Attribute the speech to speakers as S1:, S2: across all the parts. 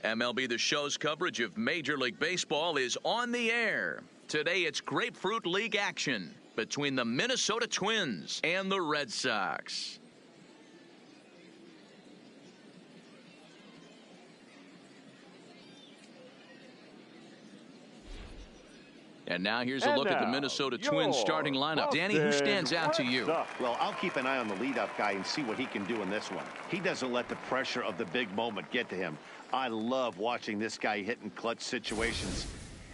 S1: MLB The Show's coverage of Major League Baseball is on the air. Today it's Grapefruit League action between the Minnesota Twins and the Red Sox. And now here's a look at the Minnesota Twins starting lineup. Danny, who stands out to you?
S2: Well, I'll keep an eye on the leadoff guy and see what he can do in this one. He doesn't let the pressure of the big moment get to him. I love watching this guy hit in clutch situations.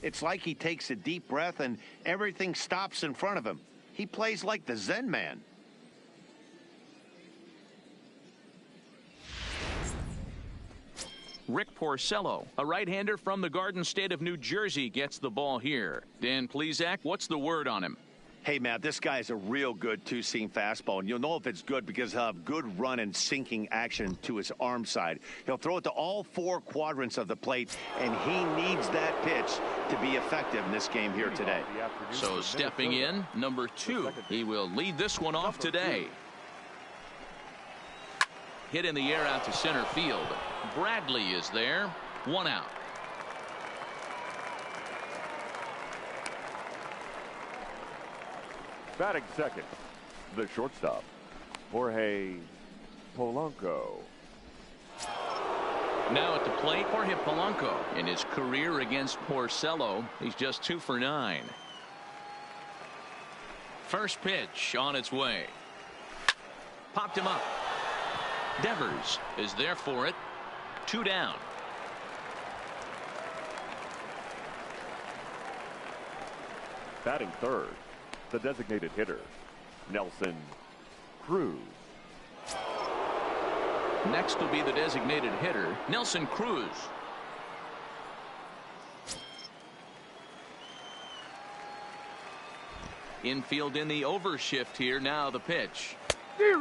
S2: It's like he takes a deep breath and everything stops in front of him. He plays like the Zen man.
S1: Rick Porcello, a right-hander from the Garden State of New Jersey, gets the ball here. Dan Plesac, what's the word on him?
S2: Hey, Matt, this guy is a real good two-seam fastball, and you'll know if it's good because he'll have good run and sinking action to his arm side. He'll throw it to all four quadrants of the plate, and he needs that pitch to be effective in this game here today.
S1: So stepping in, number 2. He will lead this one off today. Hit in the air out to center field. Bradley is there. 1 out.
S3: Batting second, the shortstop, Jorge Polanco.
S1: Now at the plate, Jorge Polanco. In his career against Porcello, he's just 2 for 9. First pitch on its way. Popped him up. Devers is there for it. 2 down.
S3: Batting third, the designated hitter, Nelson Cruz.
S1: Next will be the designated hitter, Nelson Cruz. Infield in the overshift here. Now the pitch.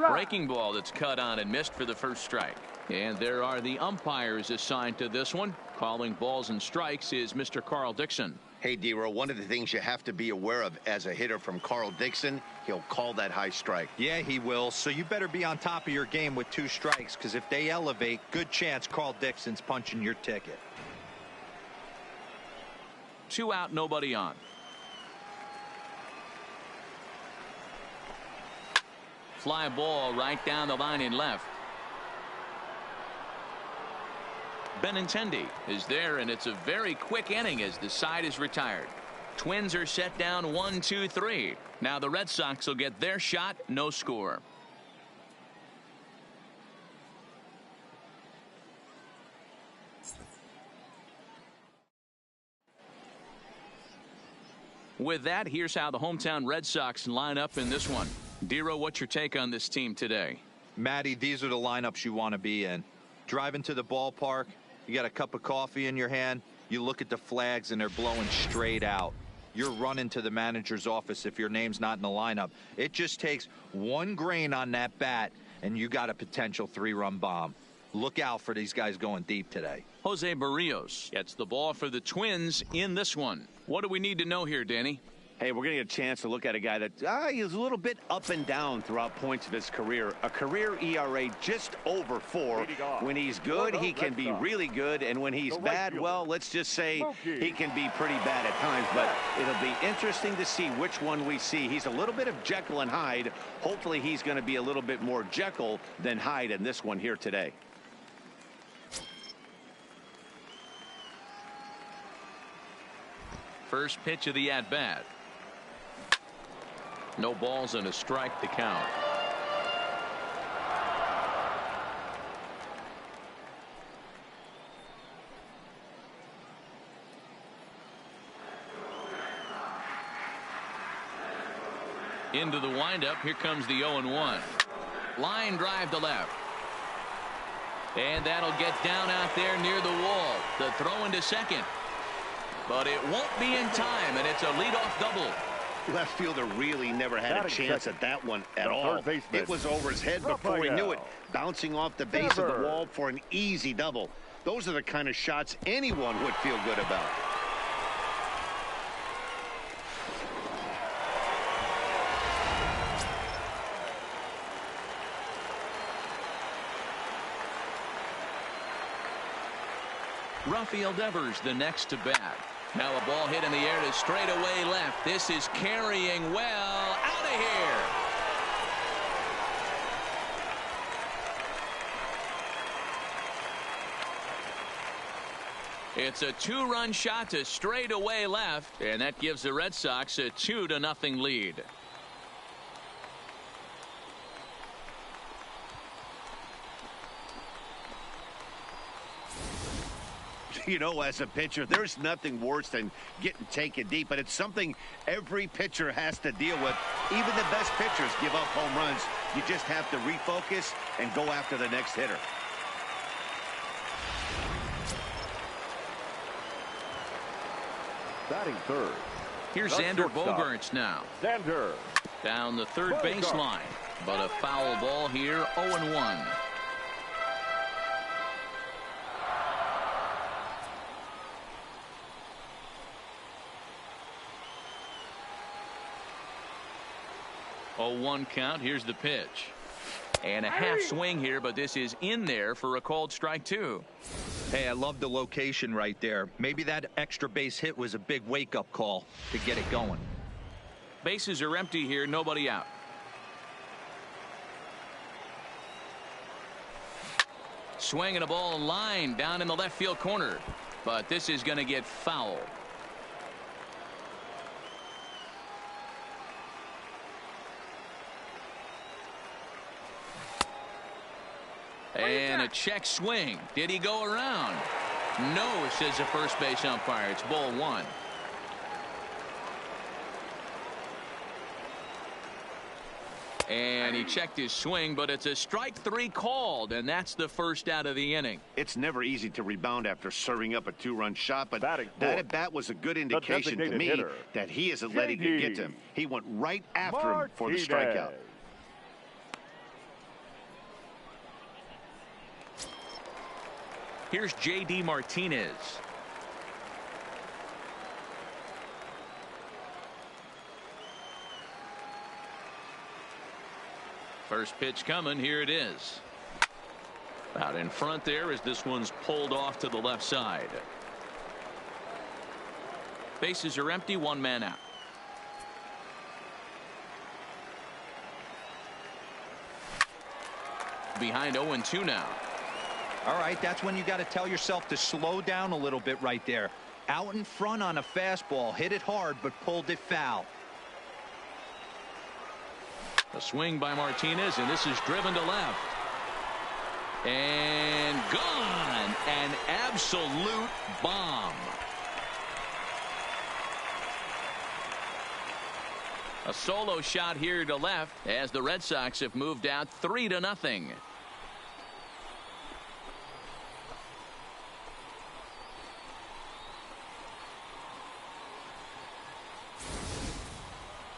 S1: Breaking ball that's cut on and missed for the first strike. And there are the umpires assigned to this one. Calling balls and strikes is Mr. Carl Dixon.
S2: Hey, D-Row, one of the things you have to be aware of as a hitter from Carl Dixon, he'll call that high strike.
S4: Yeah, he will. So you better be on top of your game with 2 strikes, because if they elevate, good chance Carl Dixon's punching your ticket.
S1: 2 out, nobody on. Fly ball right down the line in left. Benintendi is there, and it's a very quick inning as the side is retired. Twins are set down 1-2-3. Now the Red Sox will get their shot. No score. With that, here's how the hometown Red Sox line up in this one. Dero, what's your take on this team today?
S4: Matty, these are the lineups you want to be in. Driving to the ballpark, you got a cup of coffee in your hand, you look at the flags and they're blowing straight out. You're running to the manager's office if your name's not in the lineup. It just takes 1 grain on that bat and you got a potential 3-run bomb. Look out for these guys going deep today.
S1: Jose Barrios gets the ball for the Twins in this one. What do we need to know here, Danny?
S2: Hey, we're going to get a chance to look at a guy that he's a little bit up and down throughout points of his career. A career ERA just over 4. When he's good, he can be really good. And when he's bad, well, let's just say he can be pretty bad at times. But it'll be interesting to see which one we see. He's a little bit of Jekyll and Hyde. Hopefully he's going to be a little bit more Jekyll than Hyde in this one here today.
S1: First pitch of the at-bat. No balls and a strike to count. Into the windup. Here comes the 0-1. Line drive to left. And that'll get down out there near the wall. The throw into second. But it won't be in time, and it's a leadoff double.
S2: Left fielder really never had a chance at that one at all. It was over his head before he knew it, bouncing off the base of the wall for an easy double. Those are the kind of shots anyone would feel good about.
S1: Rafael Devers the next to bat. Now a ball hit in the air to straightaway left. This is carrying well. Out of here. It's a 2-run shot to straightaway left, and that gives the Red Sox a 2-0 lead.
S2: You know, as a pitcher, there's nothing worse than getting taken deep, but it's something every pitcher has to deal with. Even the best pitchers give up home runs. You just have to refocus and go after the next hitter.
S3: Batting third.
S1: Here's Xander Bogaerts now.
S3: Xander.
S1: Down the third baseline. But a foul ball here, 0-1. Oh, 1 count. Here's the pitch. And a half swing here, but this is in there for a called strike 2.
S4: Hey, I love the location right there. Maybe that extra base hit was a big wake-up call to get it going.
S1: Bases are empty here, nobody out. Swinging a ball line down in the left field corner, but this is going to get foul. And a check swing. Did he go around? No, says the first base umpire. It's ball 1. And he checked his swing, but it's a strike 3 called, and that's the first out of the inning.
S2: It's never easy to rebound after serving up a 2-run shot, but that at bat was a good indication to me that he isn't letting it get to him. He went right after him for the strikeout.
S1: Here's J.D. Martinez. First pitch coming. Here it is. Out in front there as this one's pulled off to the left side. Bases are empty. 1 man out. Behind 0-2 now.
S4: All right, that's when you got to tell yourself to slow down a little bit right there. Out in front on a fastball, hit it hard, but pulled it foul.
S1: A swing by Martinez, and this is driven to left. And gone. An absolute bomb. A solo shot here to left as the Red Sox have moved out 3-0.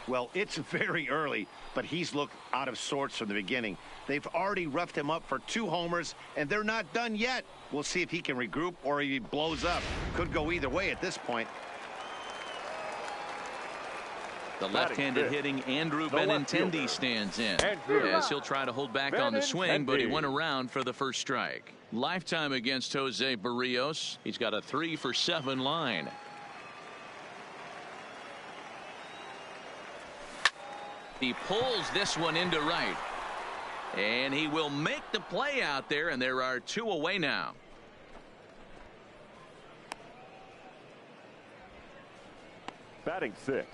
S2: Well, it's very early, but he's looked out of sorts from the beginning. They've already roughed him up for 2 homers, and they're not done yet. We'll see if he can regroup or he blows up. Could go either way at this point.
S1: The left-handed hitting Andrew Benintendi stands in. Yes, he'll try to hold back on the swing, but he went around for the first strike. Lifetime against Jose Barrios. He's got a 3-for-7 line. He pulls this one into right. And he will make the play out there, and there are 2 away now.
S3: Batting 6th,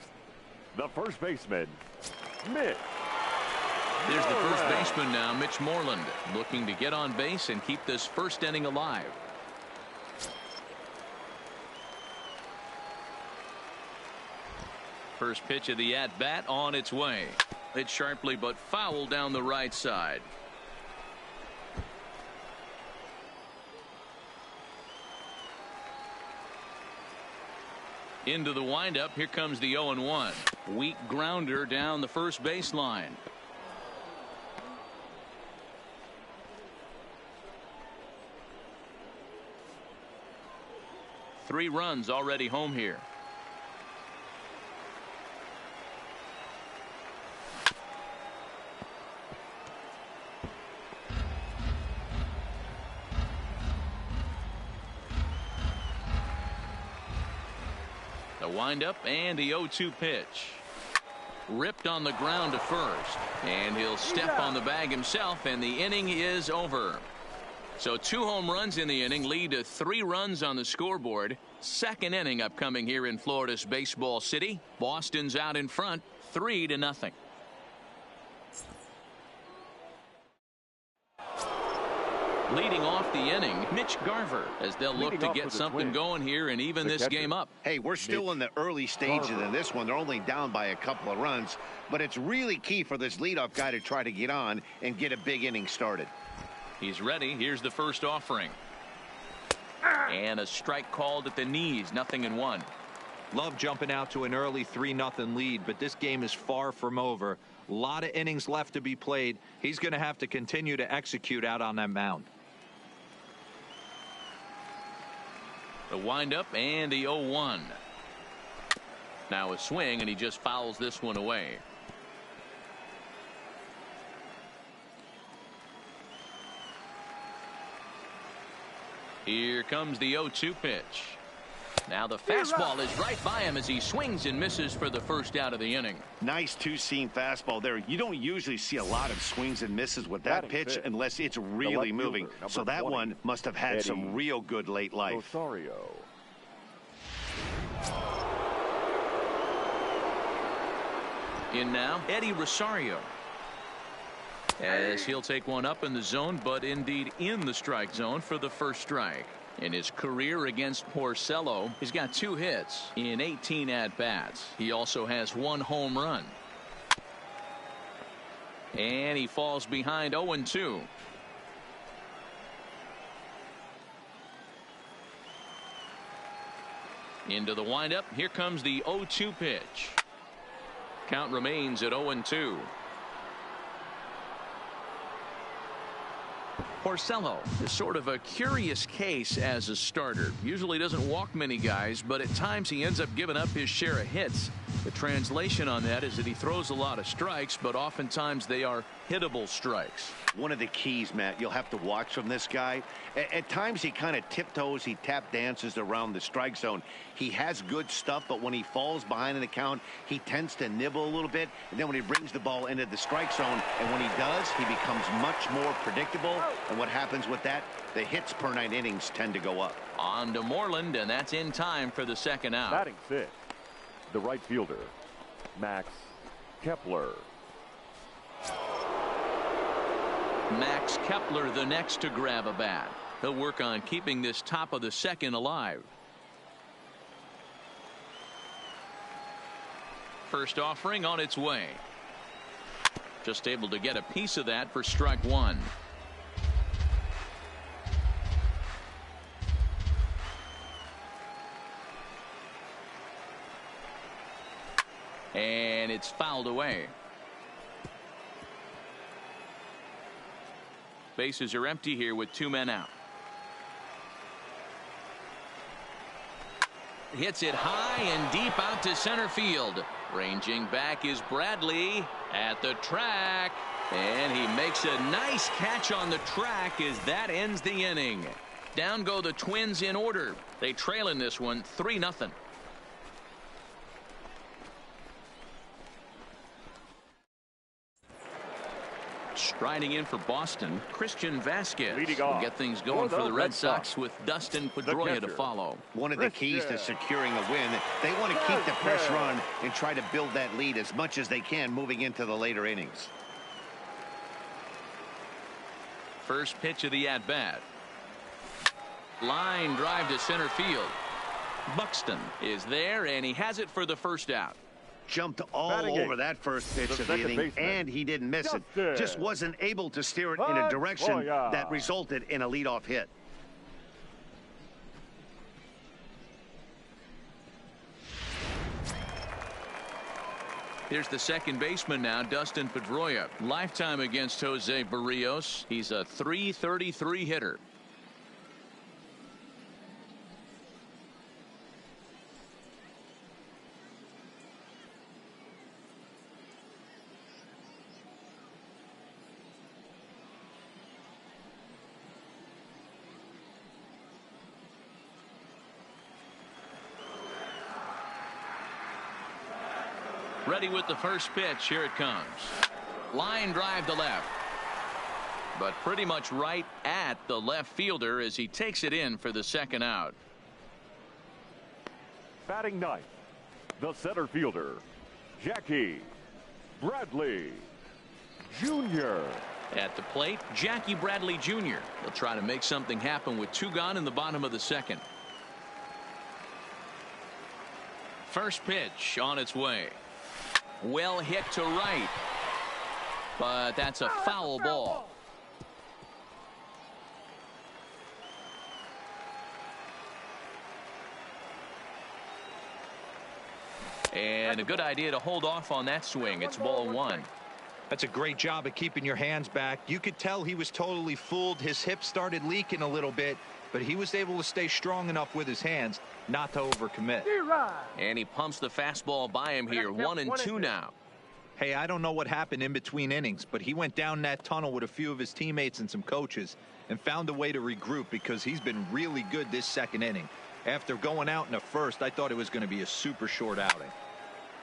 S3: the first baseman, Mitch.
S1: There's the first baseman now, Mitch Moreland, looking to get on base and keep this first inning alive. First pitch of the at-bat on its way. Hit sharply but foul down the right side. Into the windup. Here comes the 0-1. Weak grounder down the first baseline. Three runs already home here. The windup and the 0-2 pitch. Ripped on the ground to first, and he'll step on the bag himself, and the inning is over. So 2 home runs in the inning lead to 3 runs on the scoreboard. Second inning upcoming here in Florida's Baseball City. Boston's out in front 3-0. Leading off the inning, Mitch Garver, as they'll look to get something going here and even this game up.
S2: Hey, we're still in the early stages of this one. They're only down by a couple of runs, but it's really key for this leadoff guy to try to get on and get a big inning started.
S1: He's ready. Here's the first offering. And a strike called at the knees. 0-1.
S4: Love jumping out to an early 3-0 lead, but this game is far from over. A lot of innings left to be played. He's going to have to continue to execute out on that mound.
S1: The windup and the 0-1. Now a swing, and he just fouls this one away. Here comes the 0-2 pitch. Now the fastball is right by him as he swings and misses for the first out of the inning.
S2: Nice two-seam fastball there. You don't usually see a lot of swings and misses with that pitch unless it's really moving. So that one must have had some real good late life.
S3: Rosario.
S1: In now, Eddie Rosario. As he'll take one up in the zone, but indeed in the strike zone for the first strike. In his career against Porcello, he's got 2 hits in 18 at-bats. He also has 1 home run. And he falls behind 0-2. Into the windup. Here comes the 0-2 pitch. Count remains at 0-2. Porcello is sort of a curious case as a starter. Usually doesn't walk many guys, but at times he ends up giving up his share of hits. The translation on that is that he throws a lot of strikes, but oftentimes they are hittable strikes.
S2: One of the keys, Matt, you'll have to watch from this guy. At times he kind of tiptoes, he tap dances around the strike zone. He has good stuff, but when he falls behind in the count, he tends to nibble a little bit. And then when he brings the ball into the strike zone, and when he does, he becomes much more predictable. And what happens with that? The hits per 9 innings tend to go up.
S1: On to Moreland, and that's in time for the second out.
S3: Batting 6th, the right fielder, Max Kepler.
S1: Max Kepler, the next to grab a bat. He'll work on keeping this top of the second alive. First offering on its way. Just able to get a piece of that for strike 1. And it's fouled away. Bases are empty here with 2 men out. Hits it high and deep out to center field. Ranging back is Bradley at the track. And he makes a nice catch on the track as that ends the inning. Down go the Twins in order. They trail in this one 3-0. Striding in for Boston, Christian Vasquez will get things going for the Red Sox with Dustin Pedroia to follow.
S2: One of the keys to securing a win, they want to keep the pressure on and try to build that lead as much as they can moving into the later innings.
S1: First pitch of the at-bat. Line drive to center field. Buxton is there, and he has it for the first out.
S2: Jumped all over that first pitch of the inning, and he didn't miss it. Just wasn't able to steer it in a direction that resulted in a leadoff hit.
S1: Here's the second baseman now, Dustin Pedroia. Lifetime against Jose Barrios. He's a .333 hitter. Ready with the first pitch. Here it comes. Line drive to left. But pretty much right at the left fielder as he takes it in for the second out.
S3: Batting ninth, the center fielder, Jackie Bradley Jr.
S1: At the plate, Jackie Bradley Jr. He'll try to make something happen with 2 gone in the bottom of the second. First pitch on its way. Well hit to right. But that's a foul ball. And a good idea to hold off on that swing. It's ball 1.
S4: That's a great job of keeping your hands back. You could tell he was totally fooled. His hip started leaking a little bit, but he was able to stay strong enough with his hands not to overcommit.
S1: And he pumps the fastball by him here. 1-2 now.
S4: Hey, I don't know what happened in between innings, but he went down that tunnel with a few of his teammates and some coaches and found a way to regroup because he's been really good this second inning. After going out in the first, I thought it was going to be a super short outing.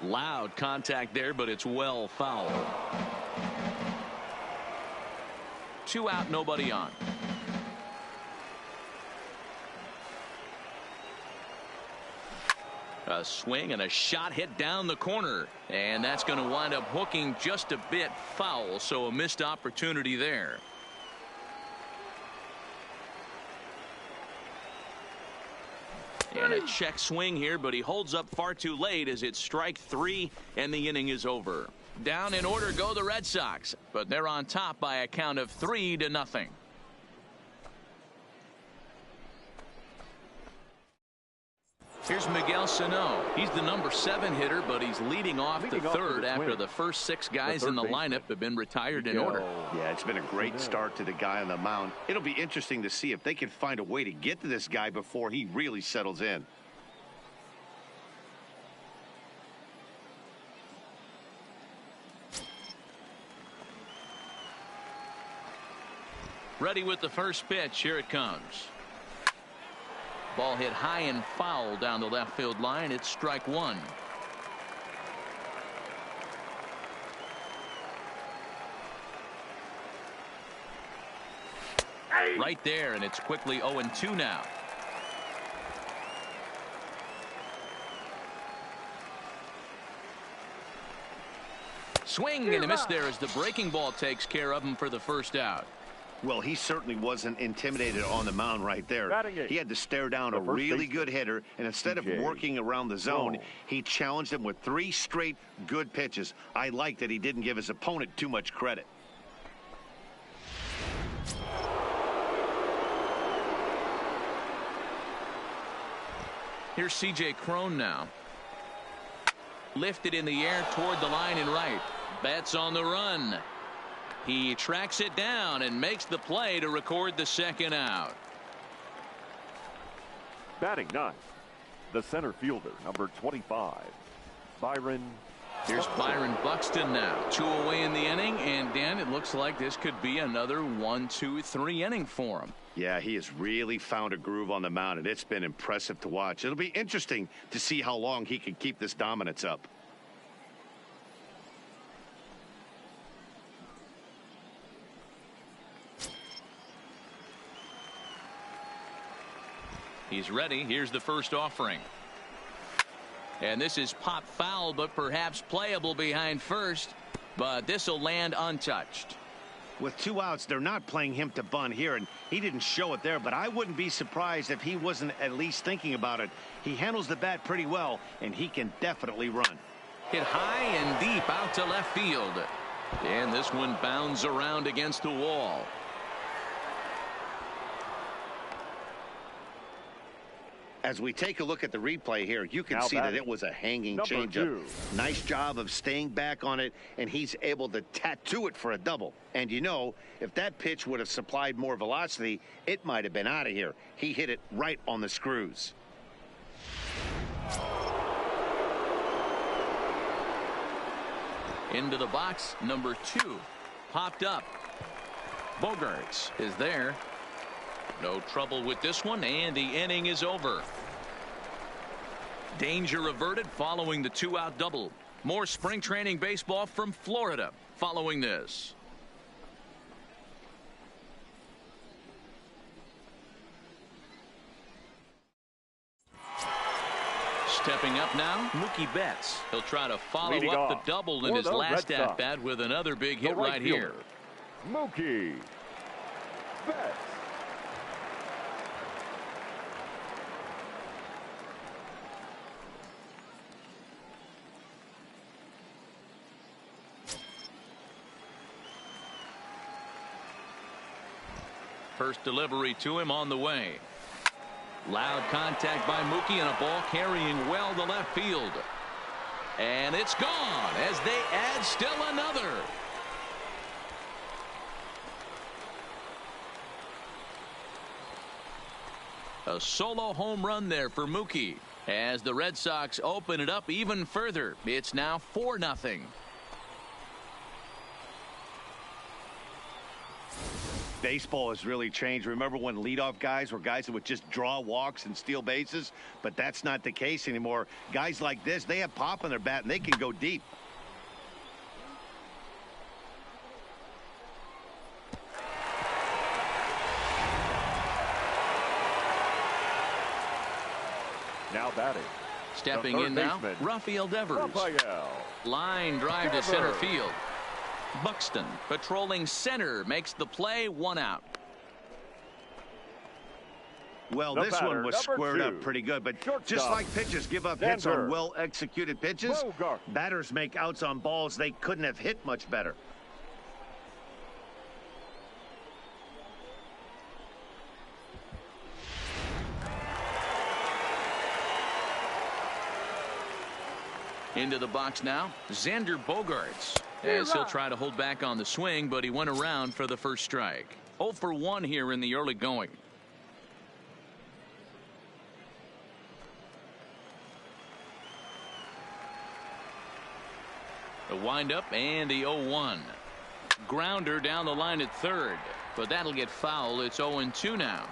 S1: Loud contact there, but it's well fouled. 2 out, nobody on. A swing and a shot hit down the corner, and that's going to wind up hooking just a bit foul, so a missed opportunity there. And a check swing here, but he holds up far too late as it's strike 3 and the inning is over. Down in order go the Red Sox, but they're on top by a count of 3-0. Here's Miguel Sano. He's the number 7 hitter, but he's leading off the third after the first 6 guys in the lineup have been retired in order.
S2: Yeah, it's been a great start to the guy on the mound. It'll be interesting to see if they can find a way to get to this guy before he really settles in.
S1: Ready with the first pitch. Here it comes. Ball hit high and foul down the left field line. It's strike 1. Right there, and it's quickly 0-2 now. Swing and a miss there as the breaking ball takes care of him for the first out.
S2: Well, he certainly wasn't intimidated on the mound right there. He had to stare down a really good hitter, and instead of working around the zone, he challenged him with 3 straight good pitches. I like that he didn't give his opponent too much credit.
S1: Here's C.J. Cron now. Lifted in the air toward the line and right. Betts on the run. He tracks it down and makes the play to record the second out.
S3: Batting ninth, the center fielder, number 25, Byron.
S1: Here's Byron Buxton now. 2 away in the inning, and Dan, it looks like this could be another 1-2-3 inning for him.
S2: Yeah, he has really found a groove on the mound, and it's been impressive to watch. It'll be interesting to see how long he can keep this dominance up.
S1: He's ready. Here's the first offering. And this is pop foul, but perhaps playable behind first. But this will land untouched.
S2: With 2 outs, they're not playing him to bunt here, and he didn't show it there, but I wouldn't be surprised if he wasn't at least thinking about it. He handles the bat pretty well, and he can definitely run.
S1: Hit high and deep out to left field. And this one bounds around against the wall.
S2: As we take a look at the replay here, you can see that it was a hanging changeup. Nice job of staying back on it, and he's able to tattoo it for a double. And you know, if that pitch would have supplied more velocity, it might have been out of here. He hit it right on the screws.
S1: Into the box, number 2. Popped up. Bogarts is there. No trouble with this one, and the inning is over. Danger averted following the 2-out double. More spring training baseball from Florida following this. Stepping up now, Mookie Betts. He'll try to follow up the double in his last at-bat with another big hit right here.
S3: Mookie Betts.
S1: First delivery to him on the way. Loud contact by Mookie and a ball carrying well to left field. And it's gone as they add still another. A solo home run there for Mookie as the Red Sox open it up even further. It's now 4-0.
S2: Baseball has really changed. Remember when leadoff guys were guys that would just draw walks and steal bases? But that's not the case anymore. Guys like this, they have pop on their bat and they can go deep.
S3: Now batting.
S1: Stepping in now, Rafael Devers. Line drive to center field. Buxton patrolling center makes the play, 1 out.
S2: Well, this one was squared up pretty good, but just like pitchers give up hits on well-executed pitches, batters make outs on balls they couldn't have hit much better.
S1: Into the box now, Xander Bogaerts. As he'll try to hold back on the swing, but he went around for the first strike. 0 for 1 here in the early going. The windup and the 0-1. Grounder down the line at third, but that'll get foul. It's 0-2 now.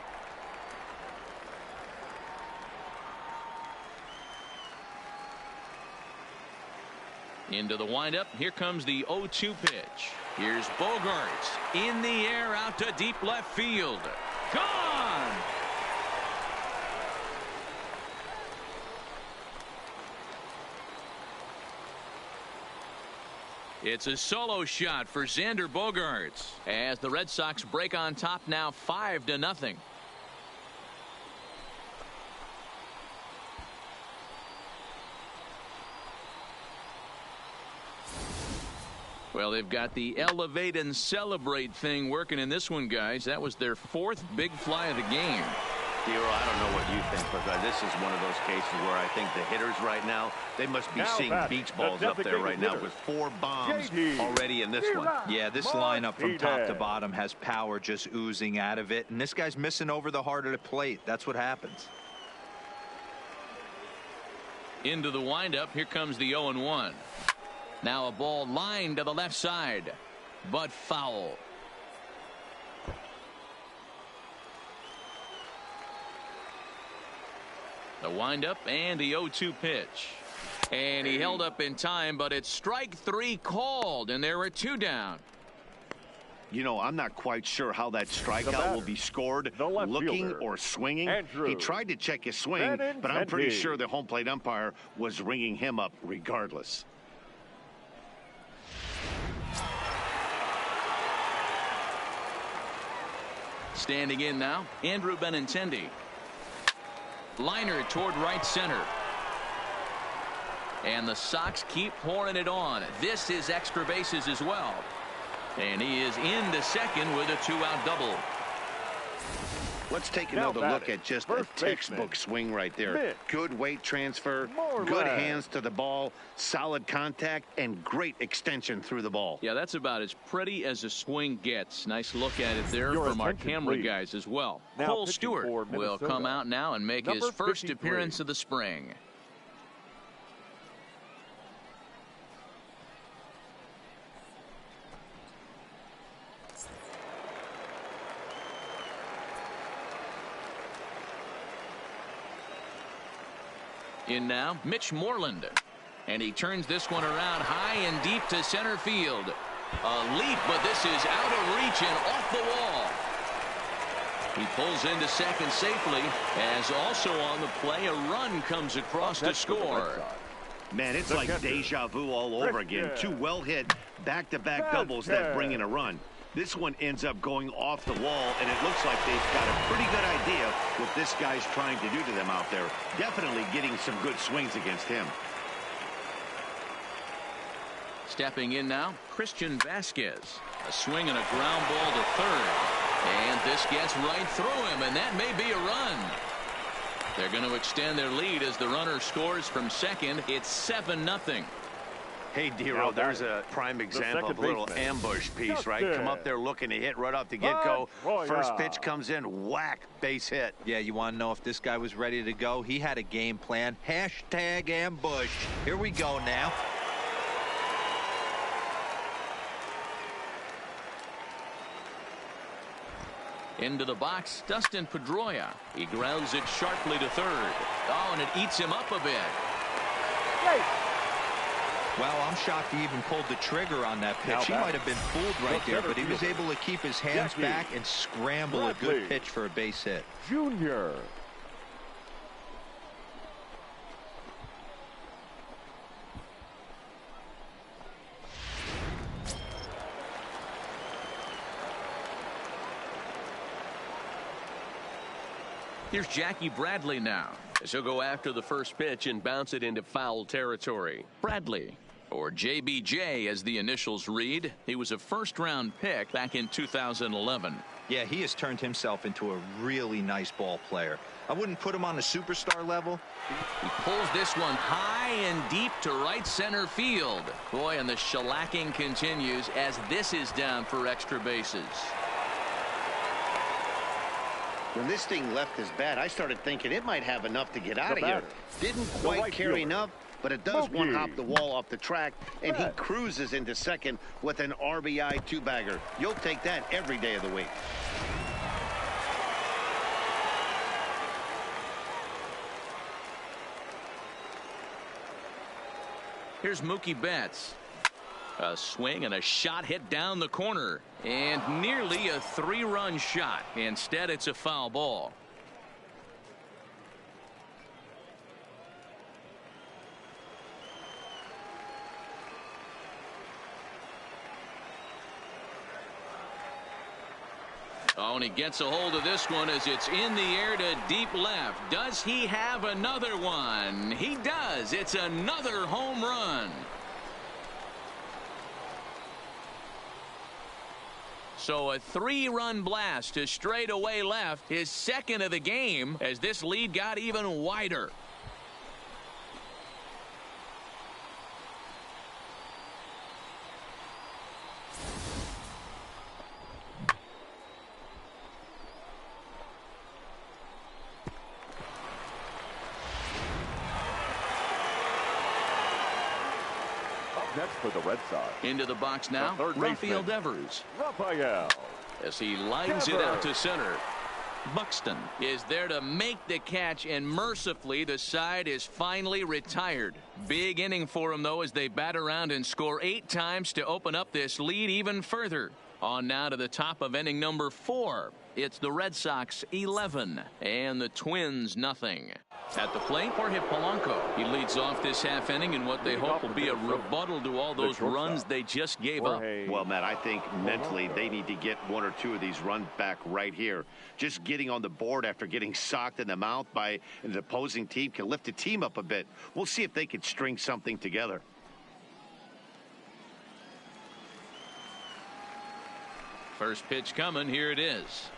S1: Into the windup. Here comes the 0-2 pitch. Here's Bogaerts in the air out to deep left field. Gone! It's a solo shot for Xander Bogaerts as the Red Sox break on top now 5-0. Well, they've got the elevate and celebrate thing working in this one, guys. That was their 4th big fly of the game.
S2: Hero, I don't know what you think, but this is one of those cases where I think the hitters right now, they must be seeing beach balls up there right now with 4 bombs already in this one.
S4: Yeah, this lineup from top to bottom has power just oozing out of it, and this guy's missing over the heart of the plate. That's what happens.
S1: Into the windup. Here comes the 0-1. Now a ball lined to the left side, but foul. The windup and the 0-2 pitch. And he held up in time, but it's strike 3 called, and there are 2 down.
S2: You know, I'm not quite sure how that strikeout will be scored, looking or swinging. He tried to check his swing, but I'm pretty sure the home plate umpire was ringing him up regardless.
S1: Standing in now, Andrew Benintendi. Liner toward right center. And the Sox keep pouring it on. This is extra bases as well. And he is into second with a 2-out double.
S2: Let's take another look at just a textbook swing right there. Good weight transfer, good hands to the ball, solid contact, and great extension through the ball.
S1: Yeah, that's about as pretty as a swing gets. Nice look at it there from our camera guys as well. Cole Stewart will come out now and make his first appearance of the spring. In now, Mitch Moreland. And he turns this one around high and deep to center field. A leap, but this is out of reach and off the wall. He pulls into second safely, as also on the play, a run comes across to score.
S2: Man, it's like deja vu all over again. Two well-hit back-to-back doubles that bring in a run. This one ends up going off the wall, and it looks like they've got a pretty good idea what this guy's trying to do to them out there. Definitely getting some good swings against him.
S1: Stepping in now, Christian Vasquez. A swing and a ground ball to third. And this gets right through him, and that may be a run. They're going to extend their lead as the runner scores from second. It's 7-0.
S2: Hey, Dero, there's a prime example of a little ambush piece, right? Come up there looking to hit right off the get-go. First pitch comes in, whack, base hit.
S4: Yeah, you want to know if this guy was ready to go? He had a game plan. Hashtag ambush. Here we go now.
S1: Into the box, Dustin Pedroia. He grounds it sharply to third. Oh, and it eats him up a bit.
S4: Well, I'm shocked he even pulled the trigger on that pitch. He might have been fooled right there, but he was able to keep his hands back and scramble a good pitch for a base hit.
S3: Junior.
S5: Here's Jackie Bradley now, as he'll go after the first pitch and bounce it into foul territory.
S1: Bradley, or JBJ as the initials read. He was a first-round pick back in 2011.
S4: Yeah, he has turned himself into a really nice ball player. I wouldn't put him on the superstar level.
S1: He pulls this one high and deep to right center field. Boy, and the shellacking continues as this is down for extra bases.
S2: When this thing left his bat, I started thinking it might have enough to get out of here. Didn't quite carry enough, but it does one-hop the wall off the track, and he cruises into second with an RBI two-bagger. You'll take that every day of the week.
S1: Here's Mookie Betts. A swing and a shot hit down the corner, and nearly a three-run shot. Instead, it's a foul ball. Oh, and he gets a hold of this one as it's in the air to deep left. Does he have another one? He does. It's another home run. So a three-run blast to straightaway left, his second of the game, as this lead got even wider.
S3: Next for the Red Sox.
S1: Into the box now, Rafael Devers.
S3: Rafael.
S1: As he lines it out to center. Buxton is there to make the catch, and mercifully the side is finally retired. Big inning for him, though, as they bat around and score 8 times to open up this lead even further. On now to the top of inning number 4. It's the Red Sox 11 and the Twins nothing. At the plate, Jorge Polanco. He leads off this half inning in what they hope will be a rebuttal to all those runs they just gave up.
S2: Well, Matt, I think mentally they need to get 1 or 2 of these runs back right here. Just getting on the board after getting socked in the mouth by an opposing team can lift the team up a bit. We'll see if they can string something together.
S1: First pitch coming. Here it is.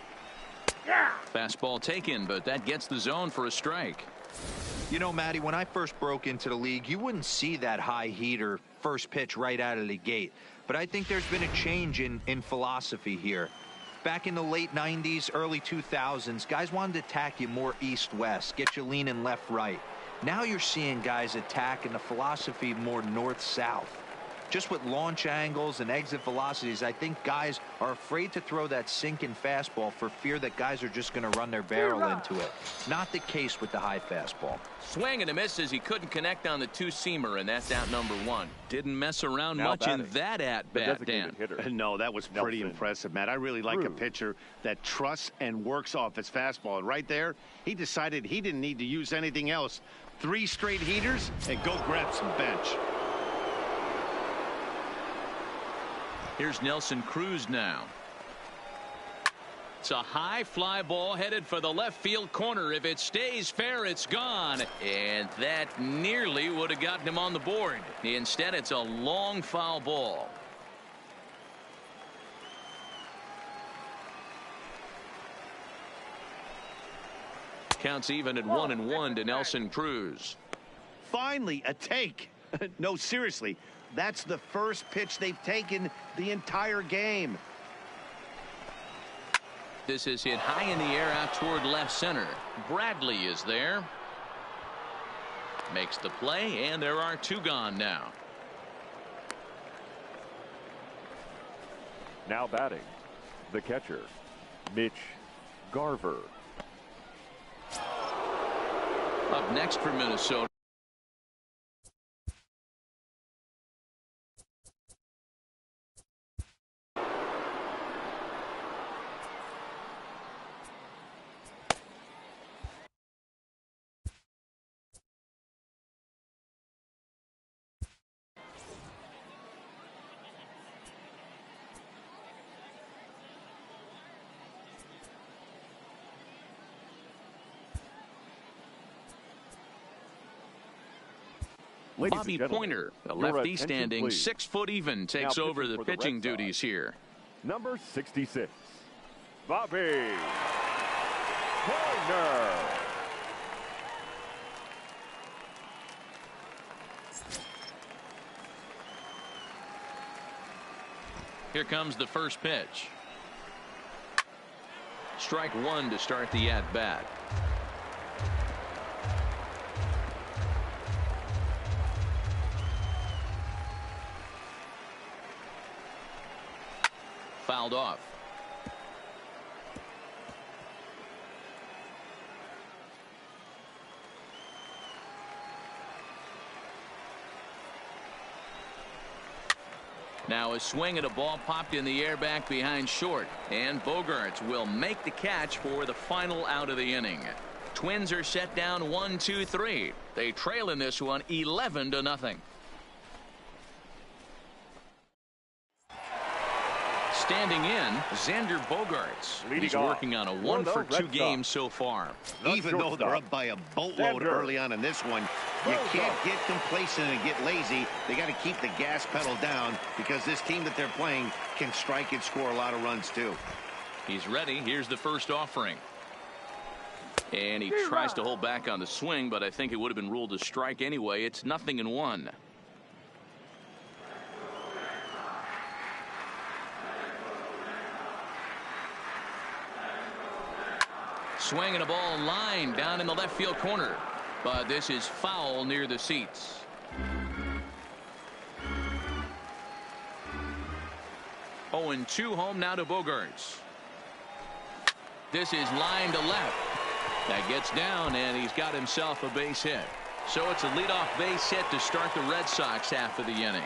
S1: Fastball taken, but that gets the zone for a strike.
S4: You know, Matty, when I first broke into the league, you wouldn't see that high heater first pitch right out of the gate. But I think there's been a change in philosophy here. Back in the late 90s, early 2000s, guys wanted to attack you more east-west, get you leaning left-right. Now you're seeing guys attack in the philosophy more north-south. just with launch angles and exit velocities, I think guys are afraid to throw that sinking fastball for fear that guys are just going to run their barrel into it. Not the case with the high fastball.
S1: Swing and a miss as he couldn't connect on the two-seamer, and that's out number one. Didn't mess around
S3: Now
S1: much
S3: batting,
S1: in that at-bat, Dan.
S2: No, that was pretty
S3: Nelson
S2: impressive, Matt. I really like a pitcher that trusts and works off his fastball. And right there, he decided he didn't need to use anything else. 3 straight heaters and go grab some bench.
S1: Here's Nelson Cruz now. It's a high fly ball headed for the left field corner. If it stays fair, it's gone. And that nearly would have gotten him on the board. Instead, it's a long foul ball. Counts even at 1-1 to Nelson Cruz.
S2: Finally, a take. No, seriously. That's the first pitch they've taken the entire game.
S1: This is hit high in the air out toward left center. Bradley is there. Makes the play, and there are 2 gone now.
S3: Now batting, the catcher, Mitch Garver.
S1: Up next for Minnesota. Bobby Pointer, a lefty standing 6 foot even, takes over the pitching duties here.
S3: Number 66, Bobby Pointer.
S1: Here comes the first pitch. Strike 1 to start the at-bat. Fouled off. Now a swing at a ball popped in the air back behind short, and Bogaerts will make the catch for the final out of the inning. Twins are set down 1-2-3. They trail in this one 11-0. Standing in, Xander Bogaerts. He's working on a 1-for-2 game so far.
S2: Even though they're up by a boatload early on in this one, you can't get complacent and get lazy. They got to keep the gas pedal down because this team that they're playing can strike and score a lot of runs too.
S1: He's ready. Here's the first offering. And he tries to hold back on the swing, but I think it would have been ruled a strike anyway. It's 0-1. Swinging a ball line down in the left field corner, but this is foul near the seats. Oh, and 2 home now to Bogaerts. This is line to left. That gets down, and he's got himself a base hit. So it's a leadoff base hit to start the Red Sox half of the inning.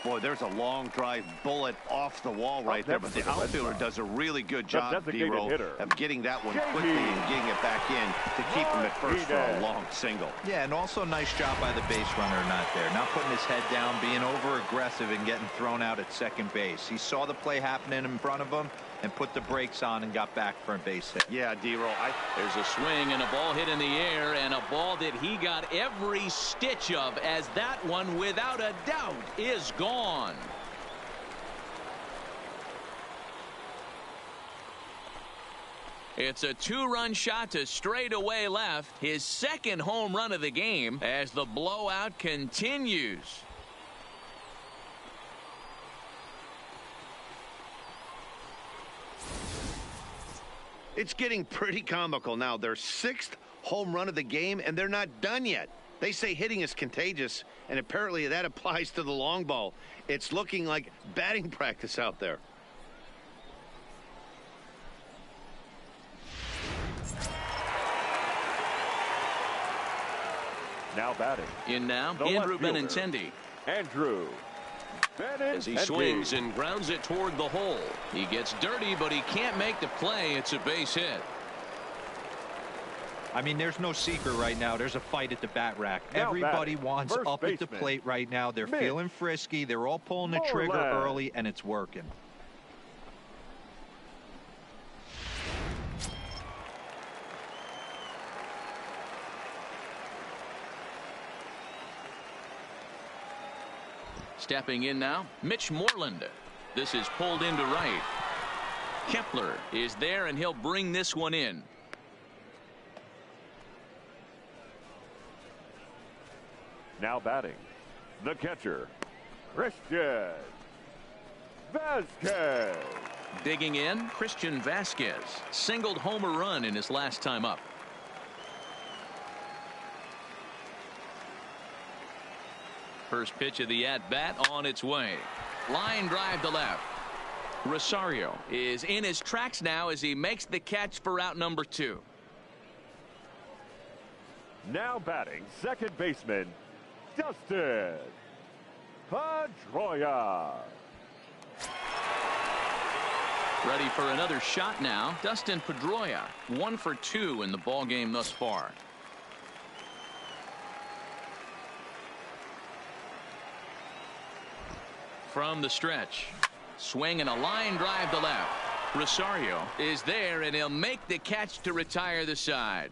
S2: Boy, there's a long drive bullet off the wall right there, but the outfielder does a really good job, D-Roll, of getting that one quickly and getting it back in to keep him at first for a long single.
S4: Yeah, and also nice job by the base runner not there. Not putting his head down, being over-aggressive and getting thrown out at second base. He saw the play happening in front of him and put the brakes on and got back for a base hit.
S2: Yeah, D-Roll.
S1: There's a swing and a ball hit in the air, and a ball that he got every stitch of, as that one, without a doubt, is gone. It's a 2-run shot to straightaway left, his second home run of the game, as the blowout continues.
S2: It's getting pretty comical now. Their 6th home run of the game, and they're not done yet. They say hitting is contagious, and apparently that applies to the long ball. It's looking like batting practice out there.
S3: Now batting.
S1: In now,
S3: The
S1: Andrew
S3: left fielder,
S1: Benintendi.
S3: Andrew Benintendi.
S5: As he swings and grounds it toward the hole.
S1: He gets dirty, but he can't make the play. It's a base hit.
S4: I mean, there's no secret right now. There's a fight at the bat rack.
S3: Now
S4: Everybody
S3: batting,
S4: wants
S3: first
S4: up at the
S3: baseman,
S4: plate right now. They're
S3: Mitch
S4: feeling frisky. They're all pulling the trigger
S3: Moreland.
S4: early, and it's working.
S1: Stepping in now, Mitch Moreland. This is pulled into right. Kepler is there, and he'll bring this one in.
S3: Now batting, the catcher, Christian Vasquez.
S1: Digging in, Christian Vasquez singled home a run in his last time up. First pitch of the at-bat on its way. Line drive to left. Rosario is in his tracks now as he makes the catch for out number 2.
S3: Now batting, second baseman, Dustin Pedroia.
S1: Ready for another shot now. Dustin Pedroia, 1 for 2 in the ball game thus far. From the stretch, swing and a line drive to left. Rosario is there, and he'll make the catch to retire the side.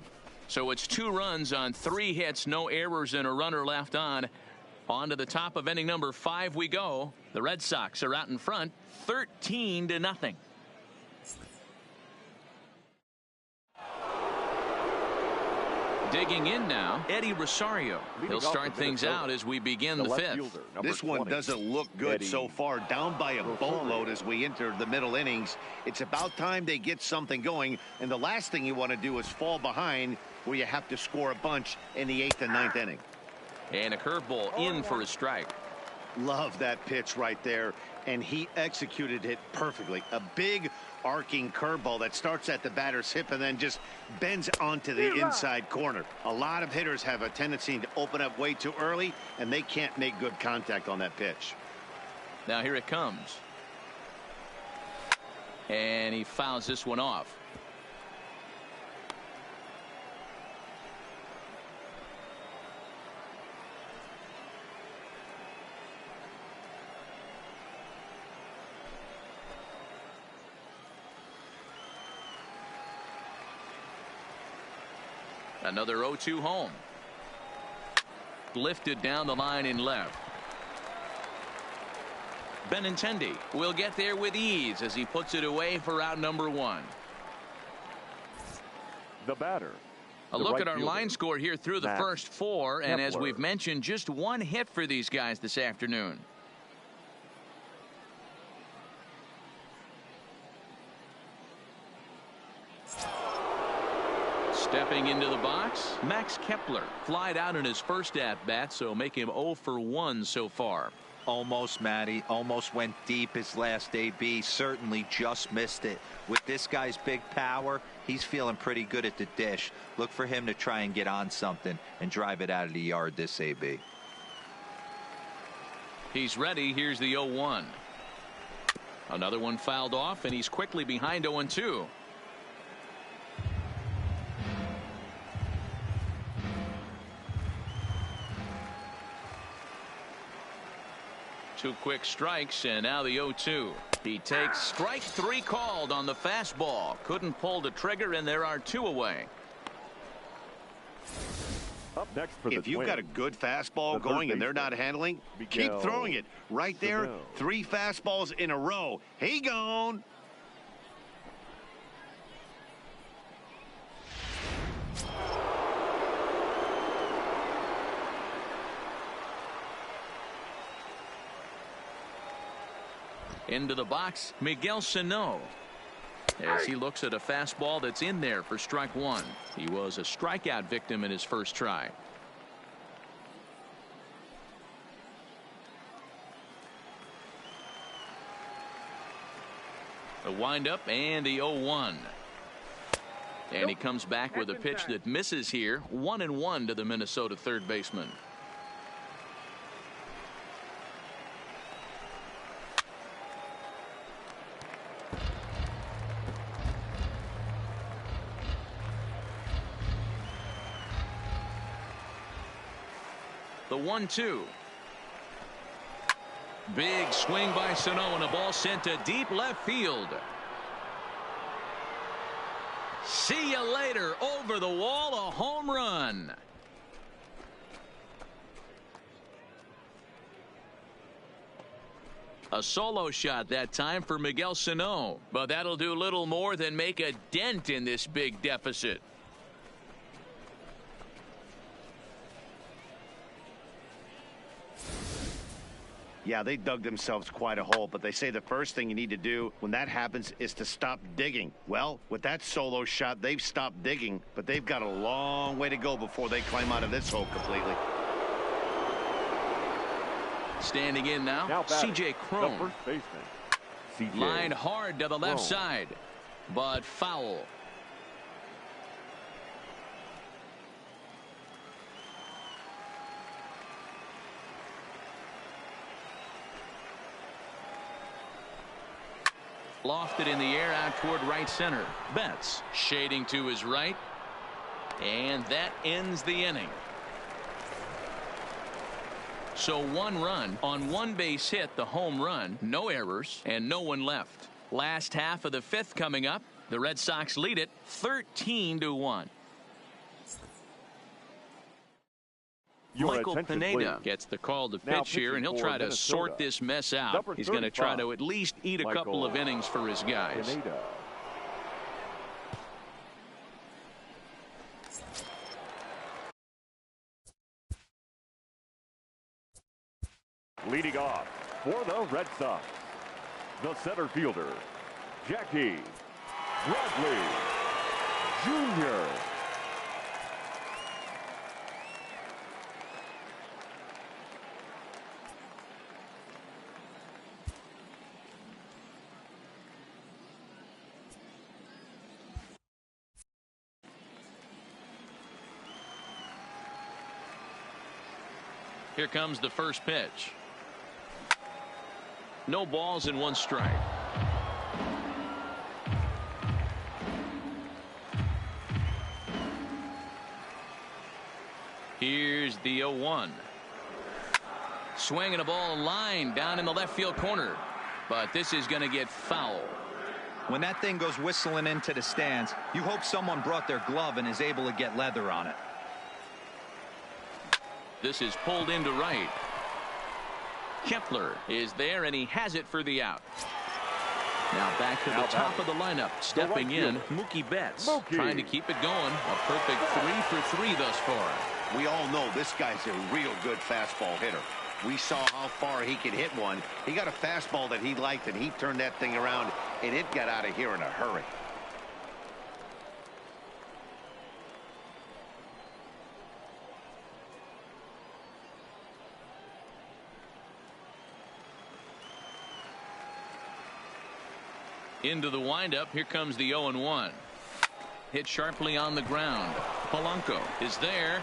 S1: So it's 2 runs on 3 hits, no errors, and a runner left on. On to the top of inning number 5 we go. The Red Sox are out in front, 13-0. Digging in now, Eddie Rosario. He'll start things out as we begin the 5th.
S2: This one doesn't look good so far. Down by a boatload as we enter the middle innings. It's about time they get something going, and the last thing you want to do is fall behind where you have to score a bunch in the 8th and 9th inning.
S1: And a curveball in for a strike.
S2: Love that pitch right there, and he executed it perfectly. A big arcing curveball that starts at the batter's hip and then just bends onto the inside corner. A lot of hitters have a tendency to open up way too early, and they can't make good contact on that pitch.
S1: Now here it comes. And he fouls this one off. Another 0-2 home. Lifted down the line in left. Benintendi will get there with ease as he puts it away for out number 1.
S3: The batter.
S1: A look at our line score here through the first 4, and as we've mentioned, just 1 hit for these guys this afternoon. Stepping into the box, Max Kepler flied out in his first at-bat, so make him 0 for 1 so far.
S4: Almost, Matty. Almost went deep his last AB. Certainly just missed it. With this guy's big power, he's feeling pretty good at the dish. Look for him to try and get on something and drive it out of the yard this AB.
S1: He's ready. Here's the 0-1. Another one fouled off, and he's quickly behind 0-2. 2 quick strikes, and now the 0-2. He takes strike 3 called on the fastball. Couldn't pull the trigger, and there are 2 away.
S3: Up next for the
S2: if you've got a good fastball going and they're not handling, keep throwing it. Right there, 3 fastballs in a row. He gone.
S1: Into the box, Miguel Sano, as he looks at a fastball that's in there for strike 1. He was a strikeout victim in his first try. The windup and the 0-1. And he comes back with a pitch that misses here. 1-1 to the Minnesota third baseman. The 1-2. Big swing by Sano, and a ball sent to deep left field. See you later. Over the wall, a home run. A solo shot that time for Miguel Sano, but that'll do little more than make a dent in this big deficit.
S2: Yeah, they dug themselves quite a hole, but they say the first thing you need to do when that happens is to stop digging. Well, with that solo shot, they've stopped digging, but they've got a long way to go before they climb out of this hole completely.
S1: Standing in now C.J. Cron.
S3: The first baseman.
S1: Lined hard to the left side, but foul. Lofted in the air out toward right center. Betts shading to his right. And that ends the inning. So one run on one base hit, the home run, no errors, and no one left. Last half of the fifth coming up. The Red Sox lead it 13-1. Michael Pineda gets the call to pitch here, and he'll try to sort this mess out. He's going to try to at least eat a couple of innings for his guys.
S3: Leading off for the Red Sox, the center fielder, Jackie Bradley Jr.
S1: Here comes the first pitch. No balls and one strike. Here's the 0-1. Swinging a ball line down in the left field corner. But this is going to get foul.
S4: When that thing goes whistling into the stands, you hope someone brought their glove and is able to get leather on it.
S1: This is pulled into right. Kepler is there, and he has it for the out. Now back to the top of the lineup. Stepping in, Mookie Betts. Trying to keep it going. A perfect 3 for 3 thus far.
S2: We all know this guy's a real good fastball hitter. We saw how far he could hit one. He got a fastball that he liked, and he turned that thing around, and it got out of here in a hurry.
S1: Into the windup. Here comes the 0-1. Hit sharply on the ground. Polanco is there.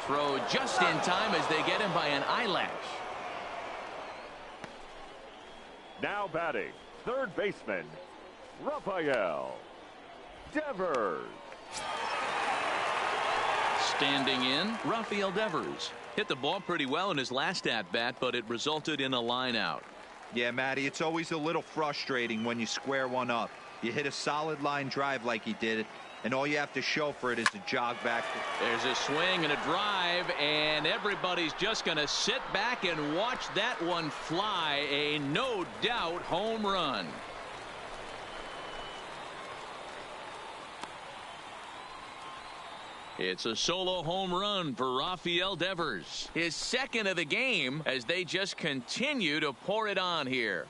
S1: Throw just in time as they get him by an eyelash.
S3: Now batting, third baseman, Rafael Devers.
S1: Standing in, Rafael Devers. Hit the ball pretty well in his last at-bat, but it resulted in a line out.
S4: Yeah, Matty, it's always a little frustrating when you square one up. You hit a solid line drive like he did, and all you have to show for it is to jog back.
S1: There's a swing and a drive, and everybody's just going to sit back and watch that one fly. A no doubt home run. It's a solo home run for Rafael Devers. His second of the game as they just continue to pour it on here.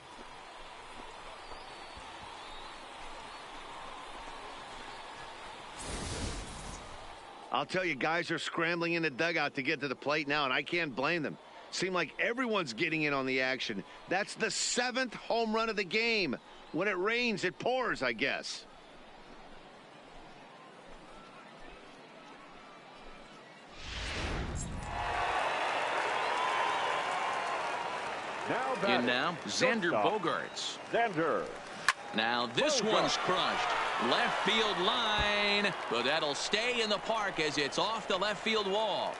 S2: I'll tell you, guys are scrambling in the dugout to get to the plate now, and I can't blame them. Seems like everyone's getting in on the action. That's the 7th home run of the game. When it rains, it pours, I guess.
S1: In now, Xander Bogaerts.
S3: Xander.
S1: Now this one's crushed. Left field line, but that'll stay in the park as it's off the left field wall.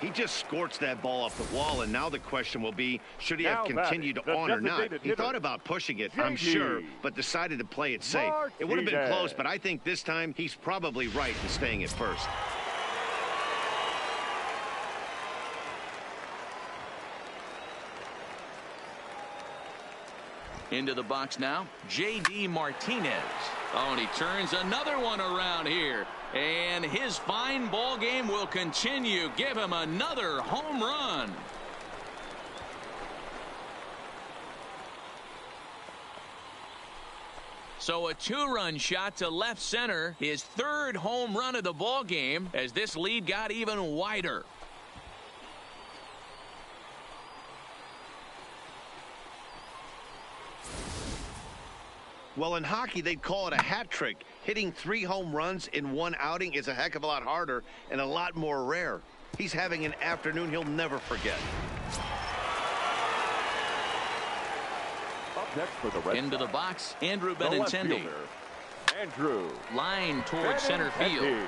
S2: He just scorched that ball off the wall, and now the question will be, should he have continued on or not? He thought about pushing it, I'm sure, but decided to play it safe. It would have been close, but I think this time he's probably right in staying at first.
S1: Into the box now, J.D. Martinez. Oh, and he turns another one around here. And his fine ball game will continue. Give him another home run. So a two-run shot to left center. His third home run of the ball game as this lead got even wider.
S2: Well, in hockey, they'd call it a hat trick. Hitting 3 home runs in one outing is a heck of a lot harder and a lot more rare. He's having an afternoon he'll never forget.
S3: Up next for the Red
S1: Into
S3: Sox,
S1: the box, Andrew
S3: the left
S1: Benintendi.
S3: fielder, Andrew.
S1: Line towards center field.
S3: Benintendi.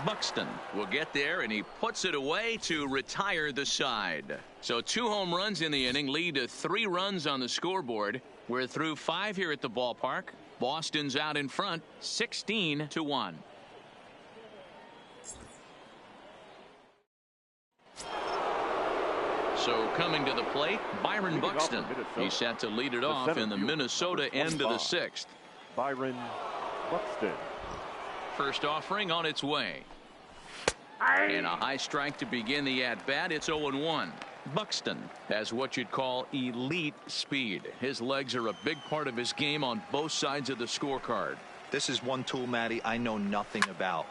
S1: Buxton will get there, and he puts it away to retire the side. So 2 home runs in the inning lead to 3 runs on the scoreboard. We're through 5 here at the ballpark. Boston's out in front, 16-1. So coming to the plate, Byron Buxton. He's set to lead it off in the Minnesota end of the 6th.
S3: Byron Buxton.
S1: First offering on its way. And a high strike to begin the at-bat. It's 0-1. Buxton has what you'd call elite speed. His legs are a big part of his game on both sides of the scorecard.
S4: This is one tool, Matty, I know nothing about.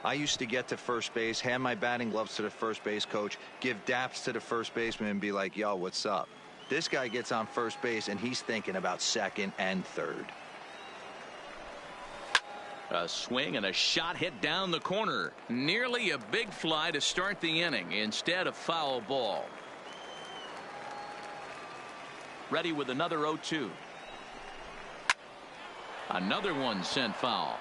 S4: I used to get to first base, hand my batting gloves to the first base coach, give daps to the first baseman, and be like, yo, what's up? This guy gets on first base, and he's thinking about second and third.
S1: A swing and a shot hit down the corner. Nearly a big fly to start the inning. Instead, a foul ball. Ready with another 0-2. Another one sent foul.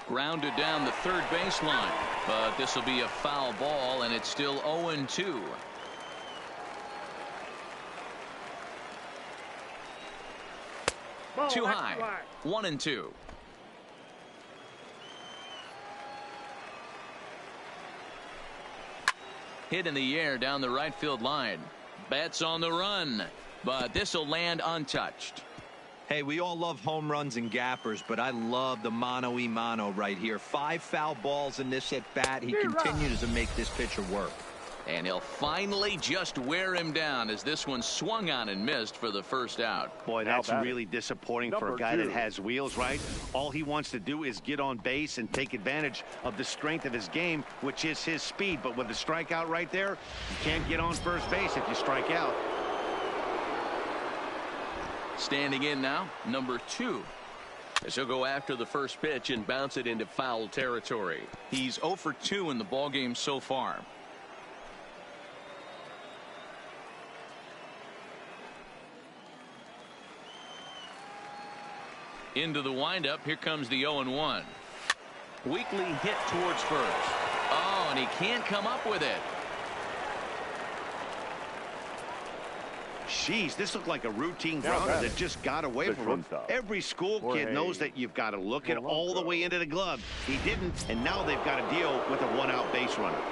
S1: Grounded down the third baseline, but this will be a foul ball, and it's still 0-2. Too high. 1-2. Hit in the air down the right field line. Betts on the run, but this will land untouched.
S4: Hey, we all love home runs and gappers, but I love the mano-y-mano right here. 5 foul balls in this at-bat. He continues to make this pitcher work.
S1: And he'll finally just wear him down as this one swung on and missed for the first out.
S2: Boy, that's really disappointing for a guy that has wheels, right? All he wants to do is get on base and take advantage of the strength of his game, which is his speed. But with the strikeout right there, you can't get on first base if you strike out.
S1: Standing in now, number 2. As he'll go after the first pitch and bounce it into foul territory. He's 0 for 2 in the ballgame so far. Into the windup. Here comes the 0-1. Weakly hit towards first. Oh, and he can't come up with it.
S2: Jeez, this looked like a routine grounder that just got away from him. Every school kid knows that you've got to look it all the way into the glove. He didn't, and now they've got to deal with a one-out base runner.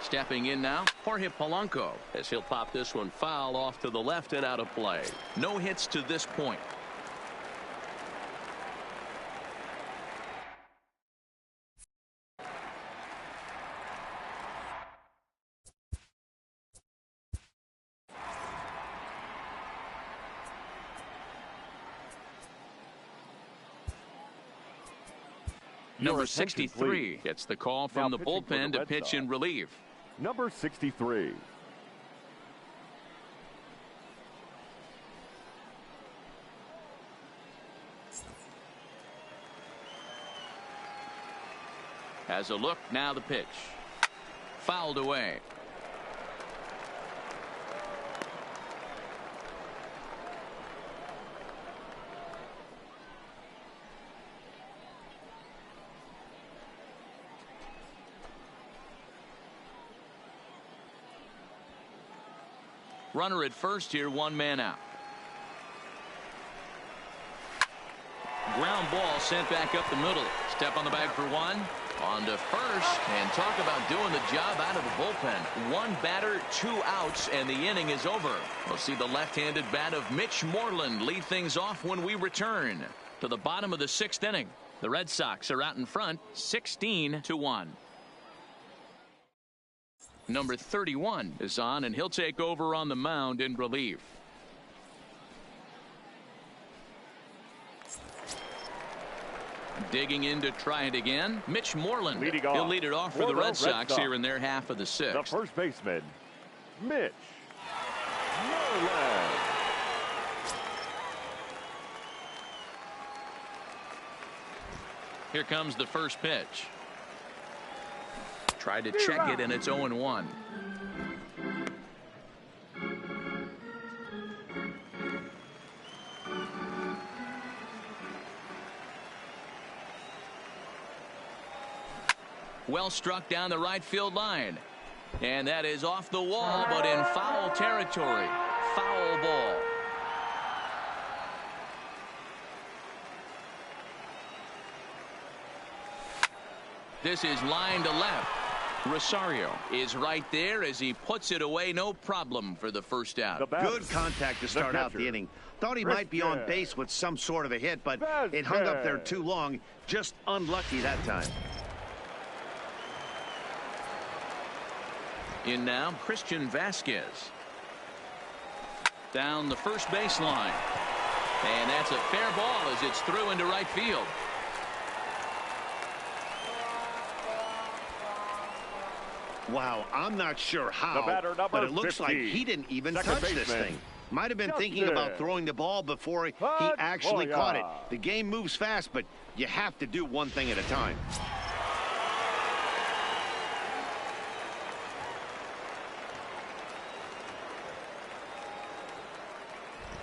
S1: Stepping in now, Jorge Polanco, as he'll pop this one foul off to the left and out of play. No hits to this point. Number 63 gets the call from the bullpen to pitch in relief.
S3: Number 63.
S1: Has a look, now the pitch. Fouled away. Runner at first here, one man out. Ground ball sent back up the middle. Step on the bag for one. On to first, and talk about doing the job out of the bullpen. One batter, 2 outs, and the inning is over. We'll see the left-handed bat of Mitch Moreland lead things off when we return to the bottom of the 6th inning. The Red Sox are out in front, 16-1. Number 31 is on, and he'll take over on the mound in relief. Digging in to try it again, Mitch Moreland. He'll lead it off for the Red Sox here in their half of the 6th.
S3: The first baseman, Mitch Moreland.
S1: Here comes the first pitch. Tried to check it, and it's 0-1. Well struck down the right field line. And that is off the wall, but in foul territory. Foul ball. This is line to left. Rosario is right there as he puts it away. No problem for the first out.
S2: Good contact to start out the inning. Thought he might be on base with some sort of a hit, but it hung up there too long. Just unlucky that time.
S1: In now, Christian Vasquez. Down the first baseline. And that's a fair ball as it's through into right field.
S2: Wow, I'm not sure how,
S3: batter,
S2: but it looks
S3: 50.
S2: like he didn't even
S3: Second
S2: touch this
S3: baseman.
S2: thing. Might have been thinking about throwing the ball before he actually caught it. The game moves fast, but you have to do one thing at a time.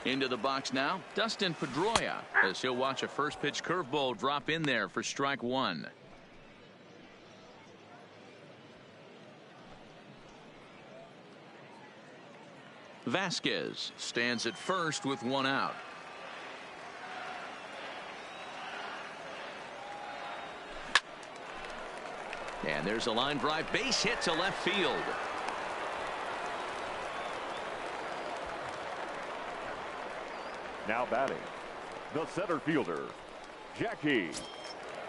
S1: Into the box now, Dustin Pedroia, as he'll watch a first pitch curveball drop in there for strike one. Vasquez stands at first with one out. And there's a line drive, base hit to left field.
S3: Now batting, the center fielder, Jackie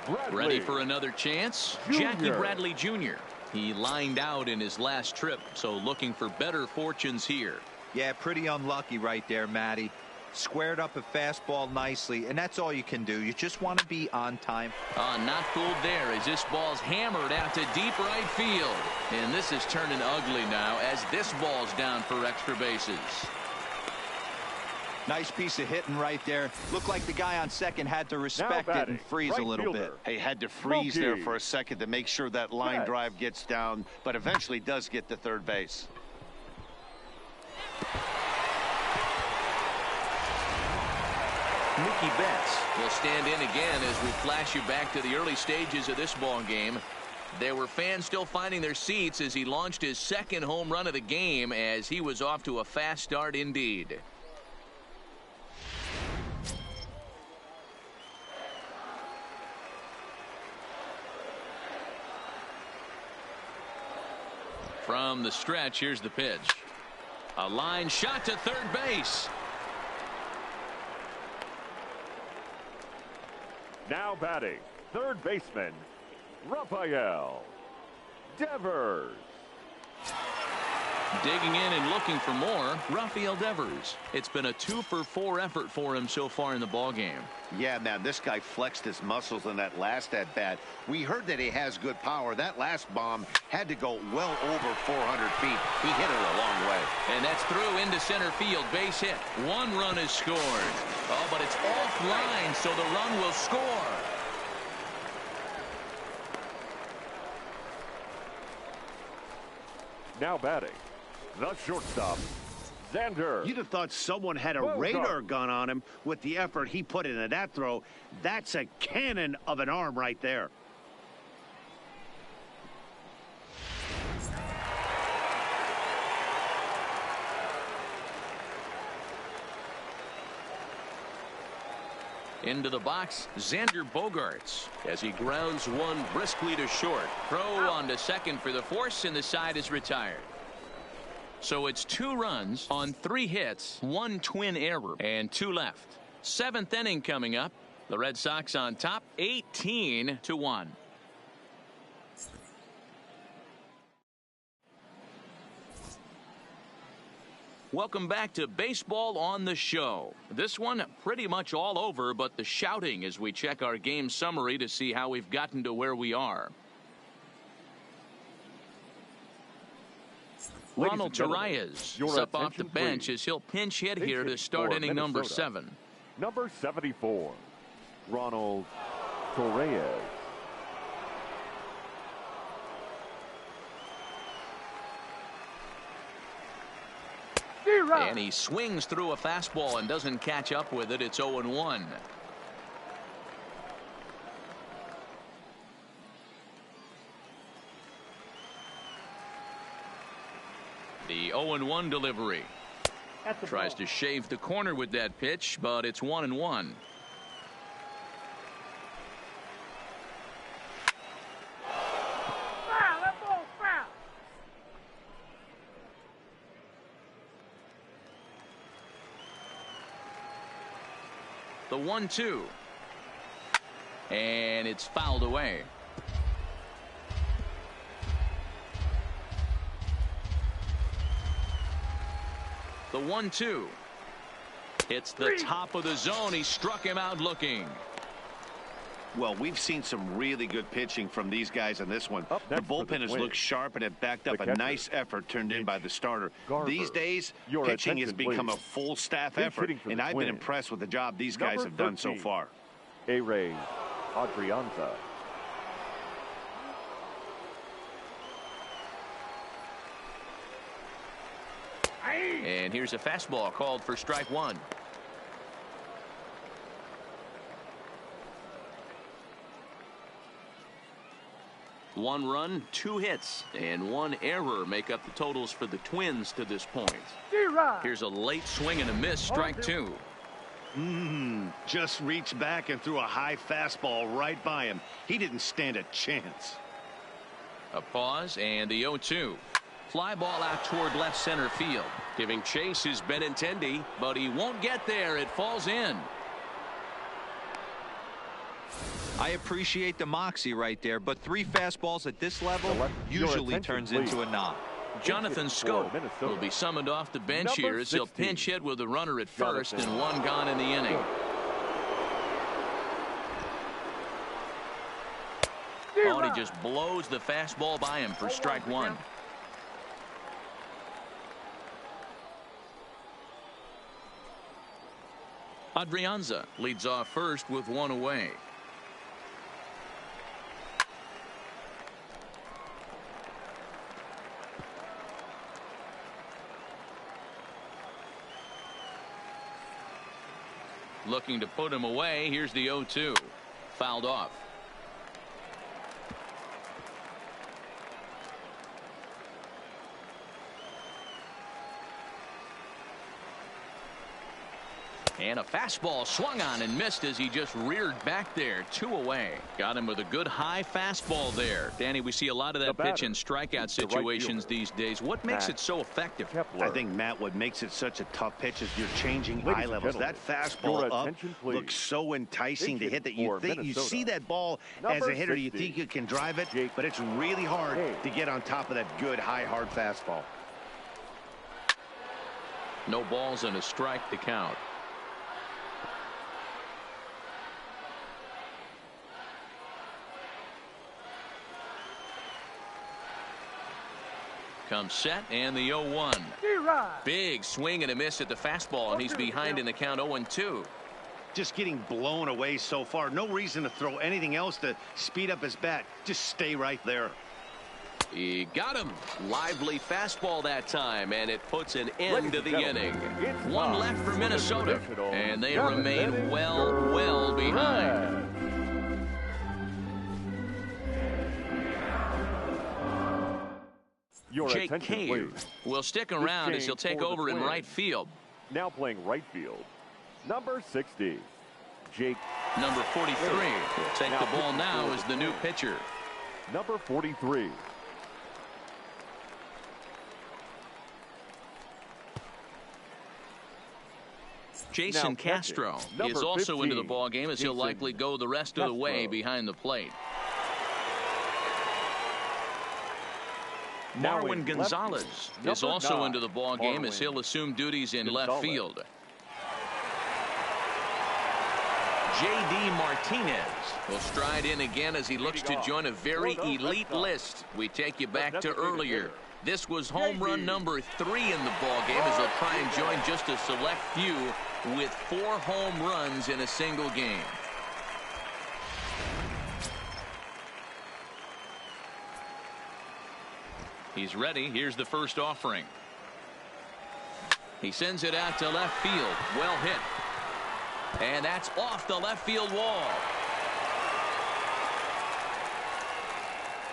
S3: Bradley.
S1: Ready for another chance, Jackie Bradley Jr. He lined out in his last trip, so looking for better fortunes here.
S4: Yeah, pretty unlucky right there, Matty. Squared up a fastball nicely, and that's all you can do. You just want to be on time.
S1: Not fooled there as this ball's hammered out to deep right field. And this is turning ugly now as this ball's down for extra bases.
S4: Nice piece of hitting right there. Looked like the guy on second had to respect it and freeze a little bit.
S2: He had to freeze there for a second to make sure that line drive gets down, but eventually does get to third base.
S1: Mookie Betts will stand in again as we flash you back to the early stages of this ball game. There were fans still finding their seats as he launched his second home run of the game as he was off to a fast start indeed. From the stretch, here's the pitch. A line shot to third base.
S3: Now batting, third baseman, Rafael Devers.
S1: Digging in and looking for more, Rafael Devers. It's been a 2-for-4 effort for him so far in the ballgame.
S2: Yeah, man, this guy flexed his muscles in that last at-bat. We heard that he has good power. That last bomb had to go well over 400 feet. He hit it a long way.
S1: And that's through into center field. Base hit. 1 run is scored. Oh, but it's offline, so the run will score.
S3: Now batting, the shortstop, Xander.
S2: You'd have thought someone had a radar gun on him with the effort he put into that throw. That's a cannon of an arm right there.
S5: Into the box, Xander Bogaerts as he grounds one briskly to short.
S1: Throw on to second for the force, and the side is retired. So it's 2 runs on 3 hits, 1 twin error, and 2 left. 7th inning coming up. The Red Sox on top, 18-1. Welcome back to Baseball on the Show. This one pretty much all over, but the shouting as we check our game summary to see how we've gotten to where we are. Ronald Torreyes is up off the bench as he'll pinch hit here to start inning number 7.
S3: Number 74, Ronald Torreyes.
S1: And he swings through a fastball and doesn't catch up with it. It's 0-1. The 0-1 delivery. Tries to shave the corner with that pitch, but it's 1-1. The 1-2. And it's fouled away. The 1-2. Hits the top of the zone. He struck him out looking.
S2: Well, we've seen some really good pitching from these guys on this one. The bullpen has looked sharp, and it backed up a nice effort turned in by the starter. These days, pitching has become a full staff effort, and I've been impressed with the job these guys have done so far.
S3: A-Ray Adrianza.
S1: And here's a fastball called for strike 1. One run, 2 hits, and 1 error make up the totals for the Twins to this point. Here's a late swing and a miss, strike 2.
S2: Just reached back and threw a high fastball right by him. He didn't stand a chance.
S1: A pause and the 0-2. Fly ball out toward left center field.
S5: Giving chase is Benintendi,
S1: But he won't get there. It falls in.
S4: I appreciate the moxie right there, but 3 fastballs at this level usually turns into a knock.
S1: Jonathan Scope will be summoned off the bench here as he'll pinch hit with a runner at first and 1 gone in the inning. Oh, and he just blows the fastball by him for strike 1. Adrianza leads off first with 1 away. Looking to put him away. Here's the 0-2. Fouled off. And a fastball swung on and missed as he just reared back there. 2 away. Got him with a good high fastball there. Danny, we see a lot of that pitch in strikeout situations these days. What makes it so effective?
S2: I think, Matt, what makes it such a tough pitch is you're changing eye levels. That fastball up looks so enticing to hit that you think you see that ball as a hitter, you think you can drive it, but it's really hard to get on top of that good high hard fastball.
S5: No balls and a strike to count. Comes set and the 0-1. Big swing and a miss at the fastball, and he's behind in the count 0-2.
S2: Just getting blown away so far. No reason to throw anything else to speed up his bat. Just stay right there.
S5: He got him. Lively fastball that time, and it puts an end to the inning. One left for Minnesota, and they remain well behind. Jake Cave will stick around as he'll take over in right field.
S3: Now playing right field, number 60, Jake.
S5: Number 43 will take the ball now as the new pitcher.
S3: Number 43.
S5: Jason Castro is also into the ball game as he'll likely go the rest of the way behind the plate. Marwin Gonzalez is also into the ball game as he'll assume duties in left field. J.D. Martinez will stride in again as he looks to join a very elite list. We take you back to earlier. This was home run number 3 in the ball game as he'll try and join just a select few with 4 home runs in a single game. He's ready. Here's the first offering. He sends it out to left field. Well hit. And that's off the left field wall.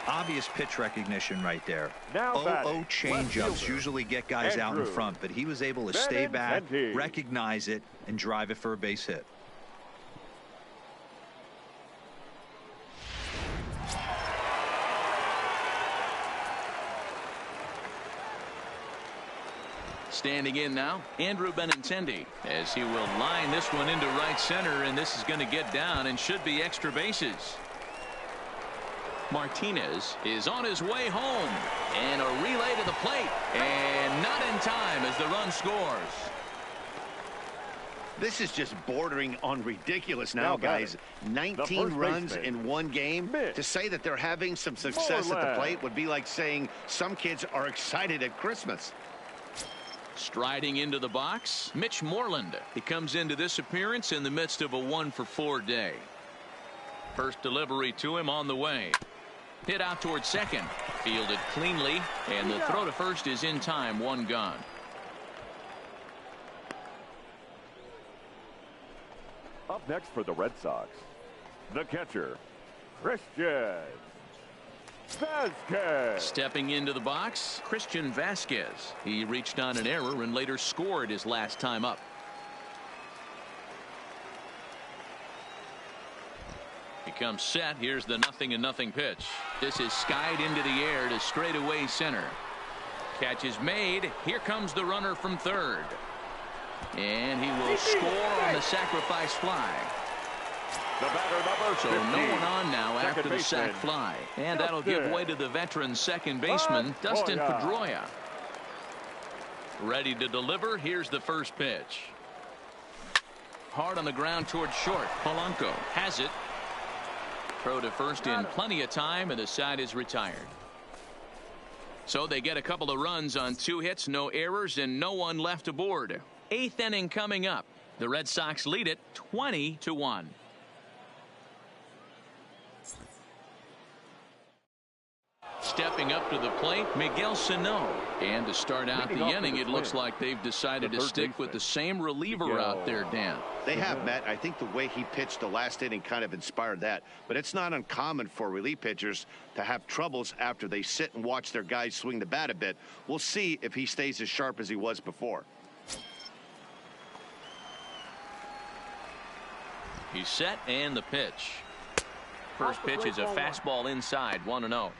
S4: Obvious pitch recognition right there.
S3: Now
S4: 0-0 changeups usually get guys out in front, but he was able to stay back, recognize it, and drive it for a base hit.
S5: Standing in now, Andrew Benintendi, as he will line this one into right center, and this is going to get down and should be extra bases. Martinez is on his way home, and a relay to the plate, and not in time as the run scores.
S2: This is just bordering on ridiculous now, guys. 19 runs in one game. To say that they're having some success at the plate would be like saying some kids are excited at Christmas.
S5: Striding into the box, Mitch Moreland. He comes into this appearance in the midst of a 1-for-4 day. First delivery to him on the way. Hit out towards second. Fielded cleanly, and the throw to first is in time. 1 gone.
S3: Up next for the Red Sox, the catcher, Christian Vasquez.
S5: Stepping into the box, Christian Vasquez. He reached on an error and later scored his last time up. He comes set. Here's the 0-0 pitch. This is skied into the air to straightaway center. Catch is made. Here comes the runner from third. And he will score on the sacrifice fly.
S3: The batter, number 50.
S5: So no one on now after the sac fly. And that'll give way to the veteran second baseman, Dustin Pedroia. Ready to deliver. Here's the first pitch. Hard on the ground towards short. Polanco has it. Throw to first in plenty of time, and the side is retired. So they get a couple of runs on 2 hits, no errors, and no one left aboard. 8th inning coming up. The Red Sox lead it 20-1. Stepping up to the plate, Miguel Sano. And to start out the inning, it looks like they've decided to stick with the same reliever out there, Dan.
S2: They have, Matt. I think the way he pitched the last inning kind of inspired that. But it's not uncommon for relief pitchers to have troubles after they sit and watch their guys swing the bat a bit. We'll see if he stays as sharp as he was before.
S5: He's set, and the pitch. First pitch is a fastball inside, 1-0.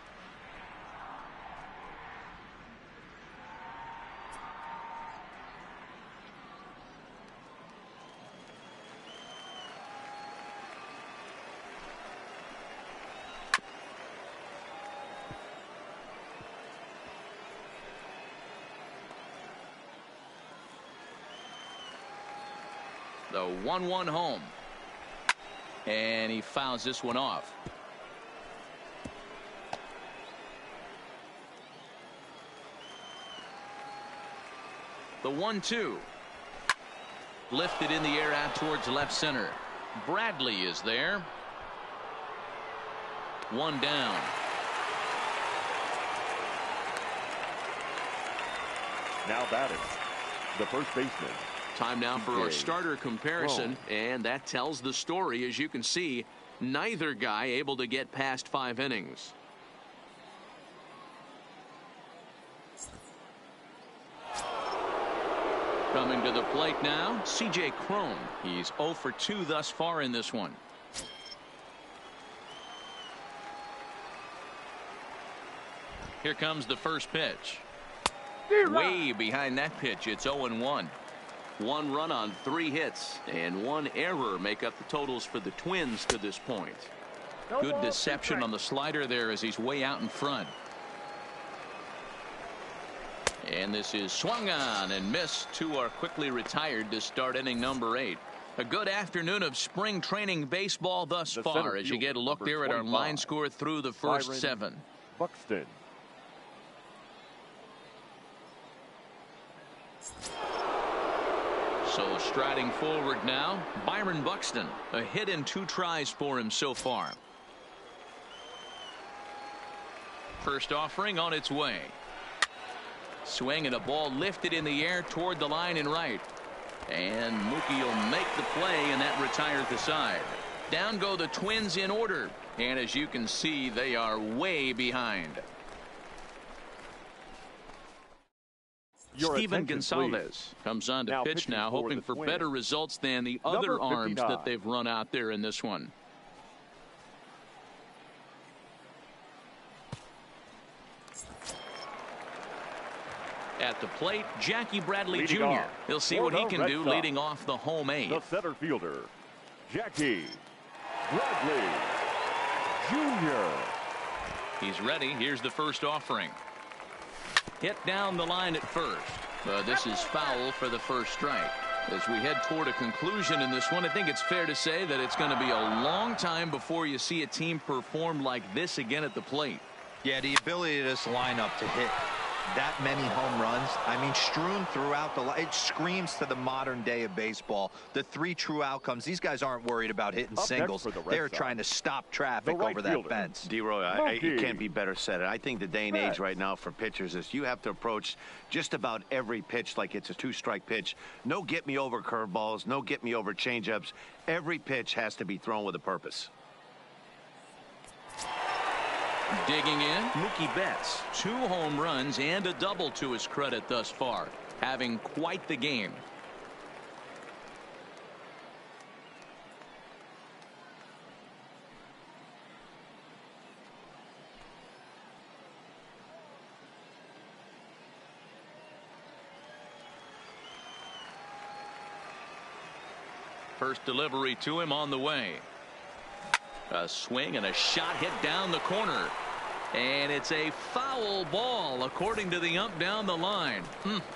S1: The 1-1 home. And he fouls this one off. The 1-2. Lifted in the air out towards left center. Bradley is there. One down.
S3: Now batting, the first baseman.
S1: Time now for a starter comparison, and that tells the story. As you can see, neither guy able to get past 5 innings. Coming to the plate now, C.J. Cron. He's 0 for 2 thus far in this one. Here comes the first pitch. Way behind that pitch. It's 0-1. 1 run on 3 hits, and 1 error make up the totals for the Twins to this point. Good deception on the slider there as he's way out in front. And this is swung on and missed. 2 are quickly retired to start inning number 8. A good afternoon of spring training baseball thus far as you get a look there at our line score through the first 7.
S3: Buxton.
S1: So striding forward now, Byron Buxton. A hit in 2 tries for him so far. First offering on its way. Swing and a ball lifted in the air toward the line and right. And Mookie will make the play, and that retires the side. Down go the Twins in order. And as you can see, they are way behind. Steven Gonsalves comes on to pitch now, hoping for better results than the other arms that they've run out there in this one. At the plate, Jackie Bradley Jr. He'll see what he can do leading off the home 8.
S3: The center fielder, Jackie Bradley Jr.
S1: He's ready. Here's the first offering. Hit down the line at first. But this is foul for the first strike. As we head toward a conclusion in this one, I think it's fair to say that it's going to be a long time before you see a team perform like this again at the plate.
S4: Yeah, the ability of this lineup to hit that many home runs, I mean, strewn throughout the line, it screams to the modern day of baseball. The 3 true outcomes. These guys aren't worried about hitting singles. They're trying to stop traffic over that fence.
S2: D-Roy, it can't be better said. I think the day and age right now for pitchers is you have to approach just about every pitch like it's a 2-strike pitch. No get-me-over curveballs, no get-me-over changeups. Every pitch has to be thrown with a purpose.
S1: Digging in, Mookie Betts. 2 home runs and a double to his credit thus far. Having quite the game. First delivery to him on the way. A swing and a shot hit down the corner. And it's a foul ball according to the ump down the line.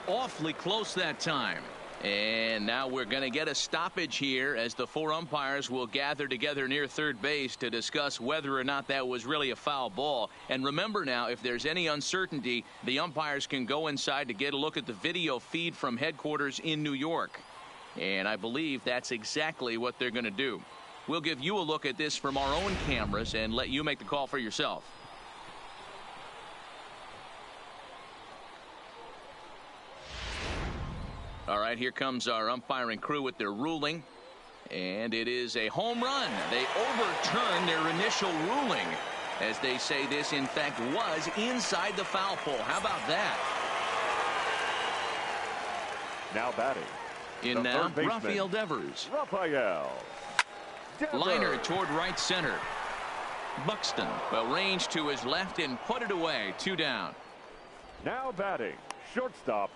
S1: Awfully close that time. And now we're going to get a stoppage here as the 4 umpires will gather together near third base to discuss whether or not that was really a foul ball. And remember now, if there's any uncertainty, the umpires can go inside to get a look at the video feed from headquarters in New York. And I believe that's exactly what they're going to do. We'll give you a look at this from our own cameras and let you make the call for yourself. All right, here comes our umpiring crew with their ruling. And it is a home run. They overturn their initial ruling as they say this, in fact, was inside the foul pole. How about that?
S3: Now batting.
S1: In now, Rafael Devers. Liner toward right center. Buxton, well, range to his left and put it away. 2 down.
S3: Now batting, shortstop,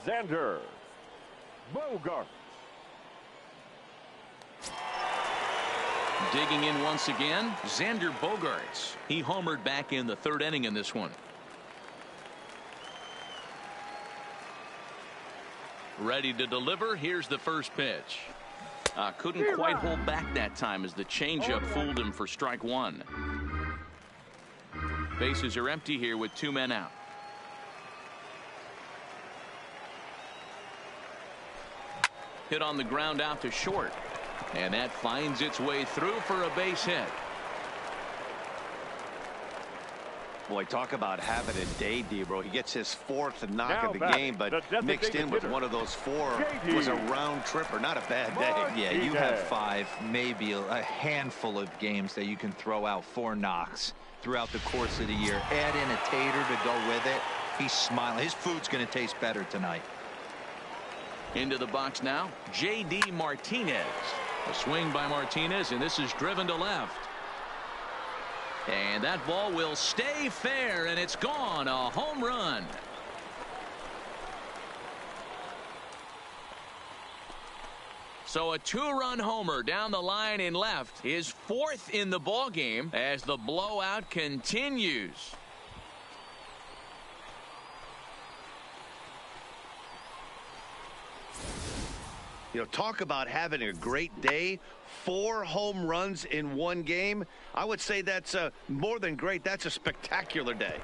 S3: Xander Bogart.
S1: Digging in once again, Xander Bogaerts. He homered back in the 3rd inning in this one. Ready to deliver. Here's the first pitch. Couldn't quite hold back that time as the changeup fooled him for strike one. Bases are empty here with 2 men out. Hit on the ground out to short. And that finds its way through for a base hit.
S2: Boy, talk about having a day, Debro. He gets his 4th knock of the game, but mixed in with one of those 4 was a round tripper. Not a bad day.
S4: Yeah, you have 5, maybe a handful of games that you can throw out 4 knocks throughout the course of the year. Add in a tater to go with it. He's smiling. His food's going to taste better tonight.
S1: Into the box now, J.D. Martinez. A swing by Martinez, and this is driven to left. And that ball will stay fair, and it's gone. A home run. So a 2-run homer down the line in left, his 4th in the ball game as the blowout continues.
S2: You know, talk about having a great day. 4 home runs in 1 game. I would say that's more than great. That's a spectacular day.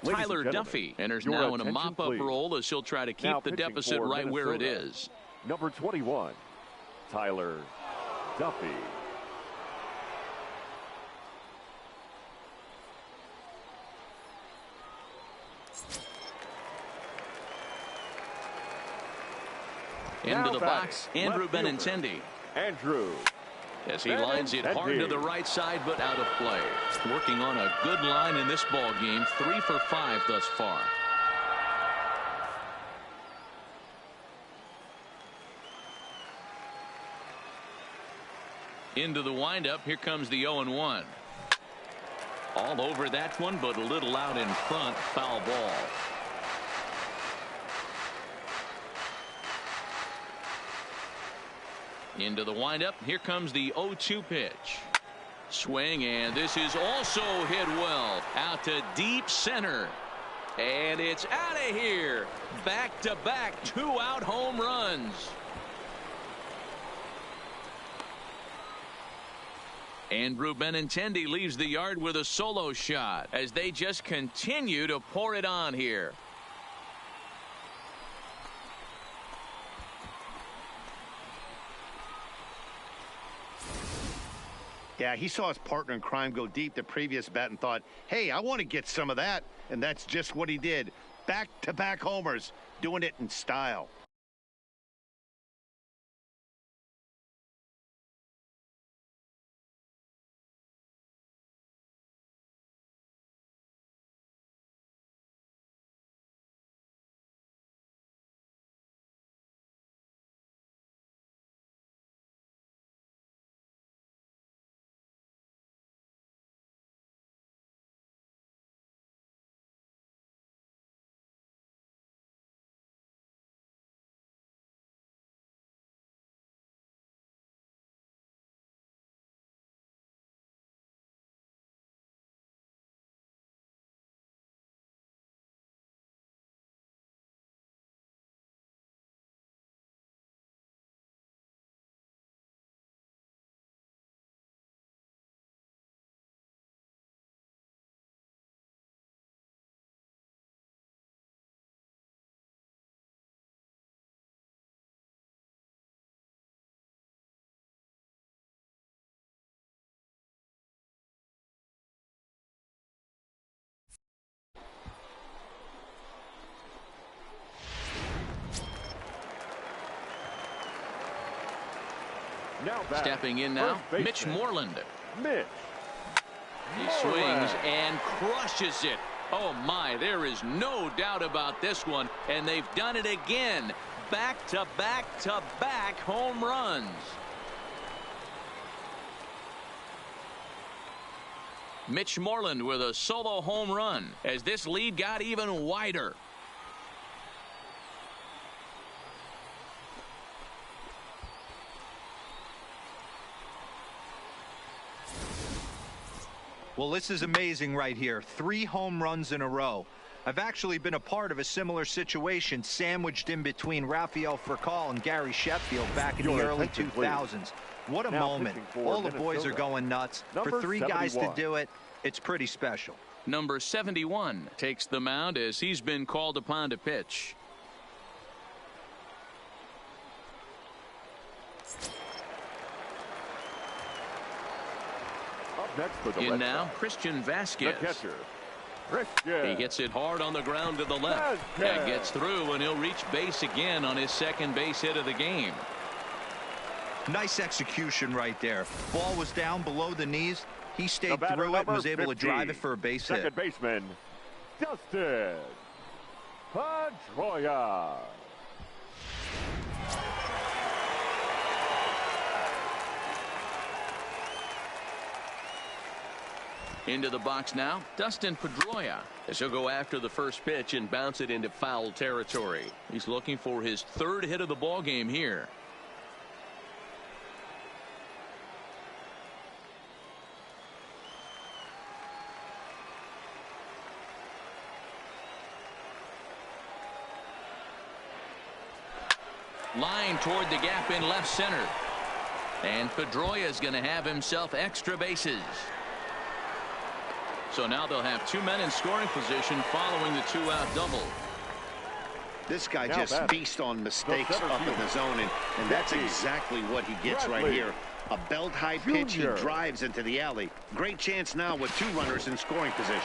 S1: Tyler Duffy enters now in a mop-up role as he'll try to keep the deficit right where it is.
S3: Number 21, Tyler Duffy.
S1: Into the box, Andrew Benintendi.
S3: Andrew.
S1: As he lines it hard to the right side, but out of play. Working on a good line in this ball game. 3 for 5 thus far. Into the windup. Here comes the 0-1. All over that one, but a little out in front. Foul ball. Into the windup. Here comes the 0-2 pitch. Swing, and this is also hit well. Out to deep center. And it's out of here. Back-to-back 2-out home runs. Andrew Benintendi leaves the yard with a solo shot as they just continue to pour it on here.
S2: Yeah, he saw his partner in crime go deep the previous bat and thought, hey, I want to get some of that. And that's just what he did. Back-to-back homers, doing it in style.
S1: Stepping in now, Mitch Moreland.
S3: Mitch.
S1: He swings and crushes it. Oh my, there is no doubt about this one, and they've done it again. Back-to-back-to-back home runs. Mitch Moreland with a solo home run as this lead got even wider.
S4: Well, this is amazing right here. 3 home runs in a row. I've actually been a part of a similar situation sandwiched in between Rafael Furcal and Gary Sheffield back in the early 2000s. What a moment. All the boys are going nuts. For 3 guys to do it, it's pretty special.
S5: Number 71 takes the mound as he's been called upon to pitch.
S3: Up next for the
S5: In
S3: Red
S5: now,
S3: Sox,
S5: Christian
S3: the
S5: Vasquez.
S3: catcher, Christian.
S5: He hits it hard on the ground to the left. That gets through, and he'll reach base again on his second base hit of the game.
S4: Nice execution right there. Ball was down below the knees. He stayed
S3: The
S4: through it and was able
S3: 50,
S4: to drive it for a base
S3: second
S4: hit.
S3: baseman, Dustin Pedroia.
S5: Into the box now, Dustin Pedroia, as he'll go after the first pitch and bounce it into foul territory. He's looking for his 3rd hit of the ball game here. Line toward the gap in left center. And Pedroia is going to have himself extra bases. So now they'll have 2 men in scoring position following the 2-out double.
S2: This guy
S3: Now
S2: just
S3: batting,
S2: feasts on mistakes
S3: center
S2: up in the
S3: fielder,
S2: zone, and that's exactly what he gets right
S3: Bradley
S2: here. A belt-high pitch, he
S3: Jr.
S2: drives into the alley. Great chance now with 2 runners in scoring position.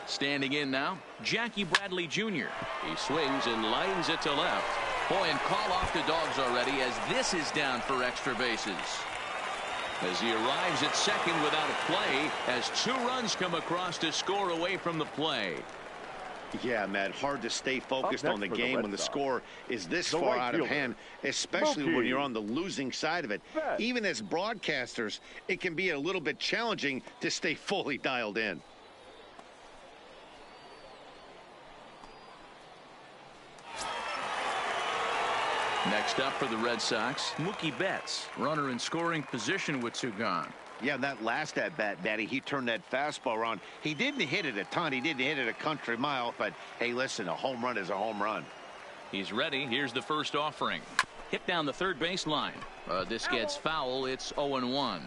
S5: Standing in now, Jackie Bradley Jr. He swings and lines it to left. Boy, and call off the dogs already as this is down for extra bases. As he arrives at second without a play, as 2 runs come across to score away from the play.
S2: Yeah, Matt, hard to stay focused on the game when the score is this
S3: the
S2: far
S3: right
S2: out of
S3: fielder,
S2: hand, especially when
S3: Mookie
S2: you're on the losing side of it.
S3: Betts.
S2: Even as broadcasters, it can be a little bit challenging to stay fully dialed in.
S5: Next up for the Red Sox, Mookie Betts, runner in scoring position with 2 gone.
S2: Yeah, that last at-bat, Daddy, he turned that fastball around. He didn't hit it a ton. He didn't hit it a country mile. But, hey, listen, a home run is a home run.
S5: He's ready. Here's the first offering. Hit down the third baseline. This gets foul. It's 0-1.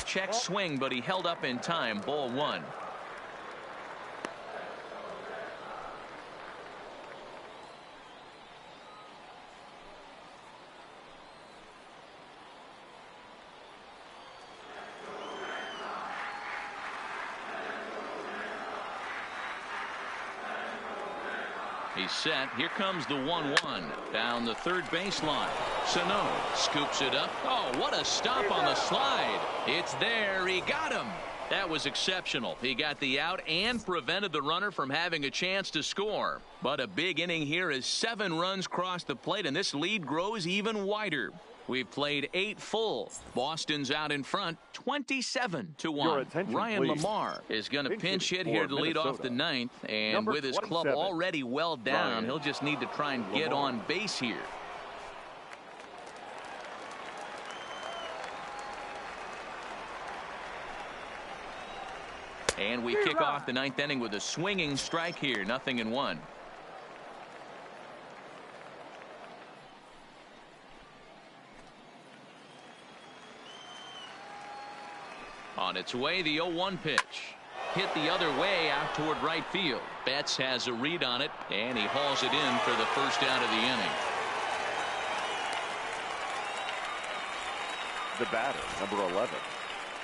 S5: Check swing, but he held up in time. Ball 1. He's set. Here comes the 1-1 down the third baseline. Sano scoops it up. Oh, what a stop on the slide. It's there. He got him. That was exceptional. He got the out and prevented the runner from having a chance to score. But a big inning here as 7 runs cross the plate, and this lead grows even wider. We've played 8 full. Boston's out in front 27-1. Ryan
S3: please.
S5: Lamar is going to pinch hit
S3: for
S5: here to lead off the
S3: Minnesota.
S5: 9th. And
S3: Number
S5: with his club
S3: 27,
S5: already well down,
S3: Ryan
S5: he'll just need to try and get
S3: Lamar.
S5: on base here. And we kick off the 9th inning with a swinging strike here. 0-1. On its way, the 0-1 pitch. Hit the other way out toward right field. Betts has a read on it, and he hauls it in for the first out of the inning.
S3: The batter, number 11.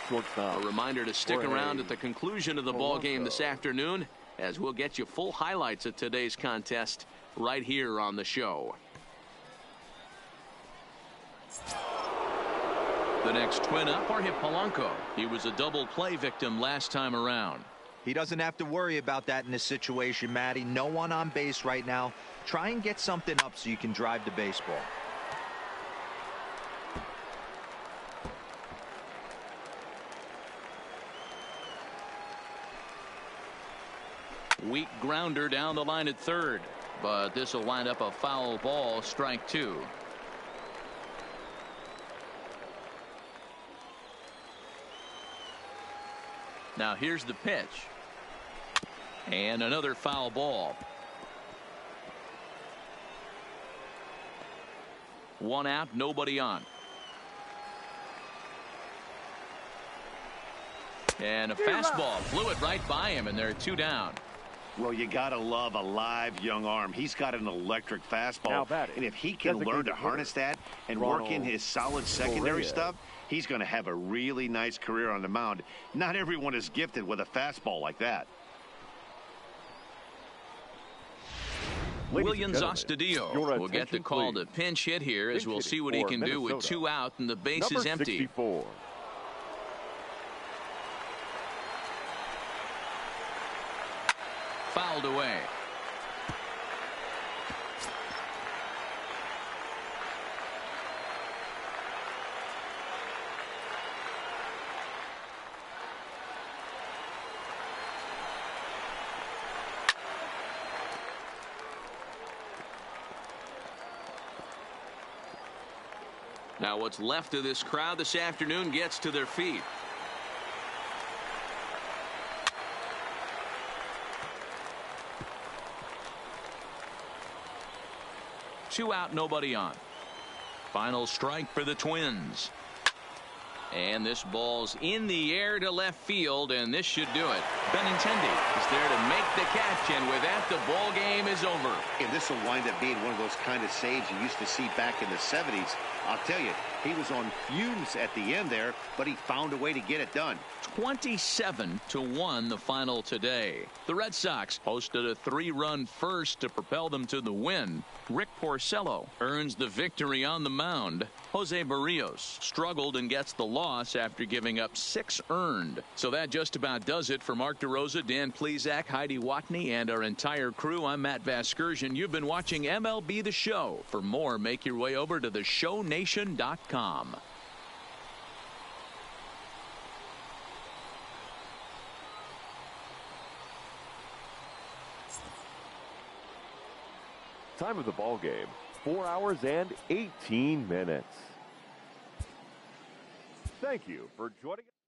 S3: Shortstop.
S5: A reminder to stick
S3: Jorge
S5: around at the conclusion of the ball game this
S3: Polanco.
S5: afternoon, as we'll get you full highlights of today's contest right here on the show. The next twin up, Jorge Polanco. He was a double play victim last time around.
S4: He doesn't have to worry about that in this situation, Matty. No one on base right now. Try and get something up so you can drive the baseball.
S5: Weak grounder down the line at third, but this will wind up a foul ball, strike two. Now here's the pitch. And another foul ball. One out, nobody on. And a fastball flew it right by him, and they're two down.
S2: Well, you got to love a live young arm. He's got an electric fastball. And if he can learn to harness that and work in his solid secondary stuff, he's going to have a really nice career on the mound. Not everyone is gifted with a fastball like that.
S5: Williams Astudillo will get the call to pinch hit here, as we'll see what he can do with two out and the bases empty.
S3: 64.
S5: Fouled away. Now what's left of this crowd this afternoon gets to their feet. Two out, nobody on. Final strike for the Twins. And this ball's in the air to left field, and this should do it. Benintendi is there to make the catch, and with that, the ball game is over.
S2: And this will wind up being one of those kind of saves you used to see back in the 70s. I'll tell you, he was on fumes at the end there, but he found a way to get it done.
S5: 27-1 the final today. The Red Sox posted a 3-run first to propel them to the win. Rick Porcello earns the victory on the mound. Jose Barrios struggled and gets the loss after giving up 6 earned. So that just about does it for Mark DeRosa, Dan Plesac, Heidi Watney, and our entire crew. I'm Matt Vasgersian. You've been watching MLB The Show. For more, make your way over to theshownation.com.
S3: Time of the ball game, 4 hours and 18 minutes. Thank you for joining us.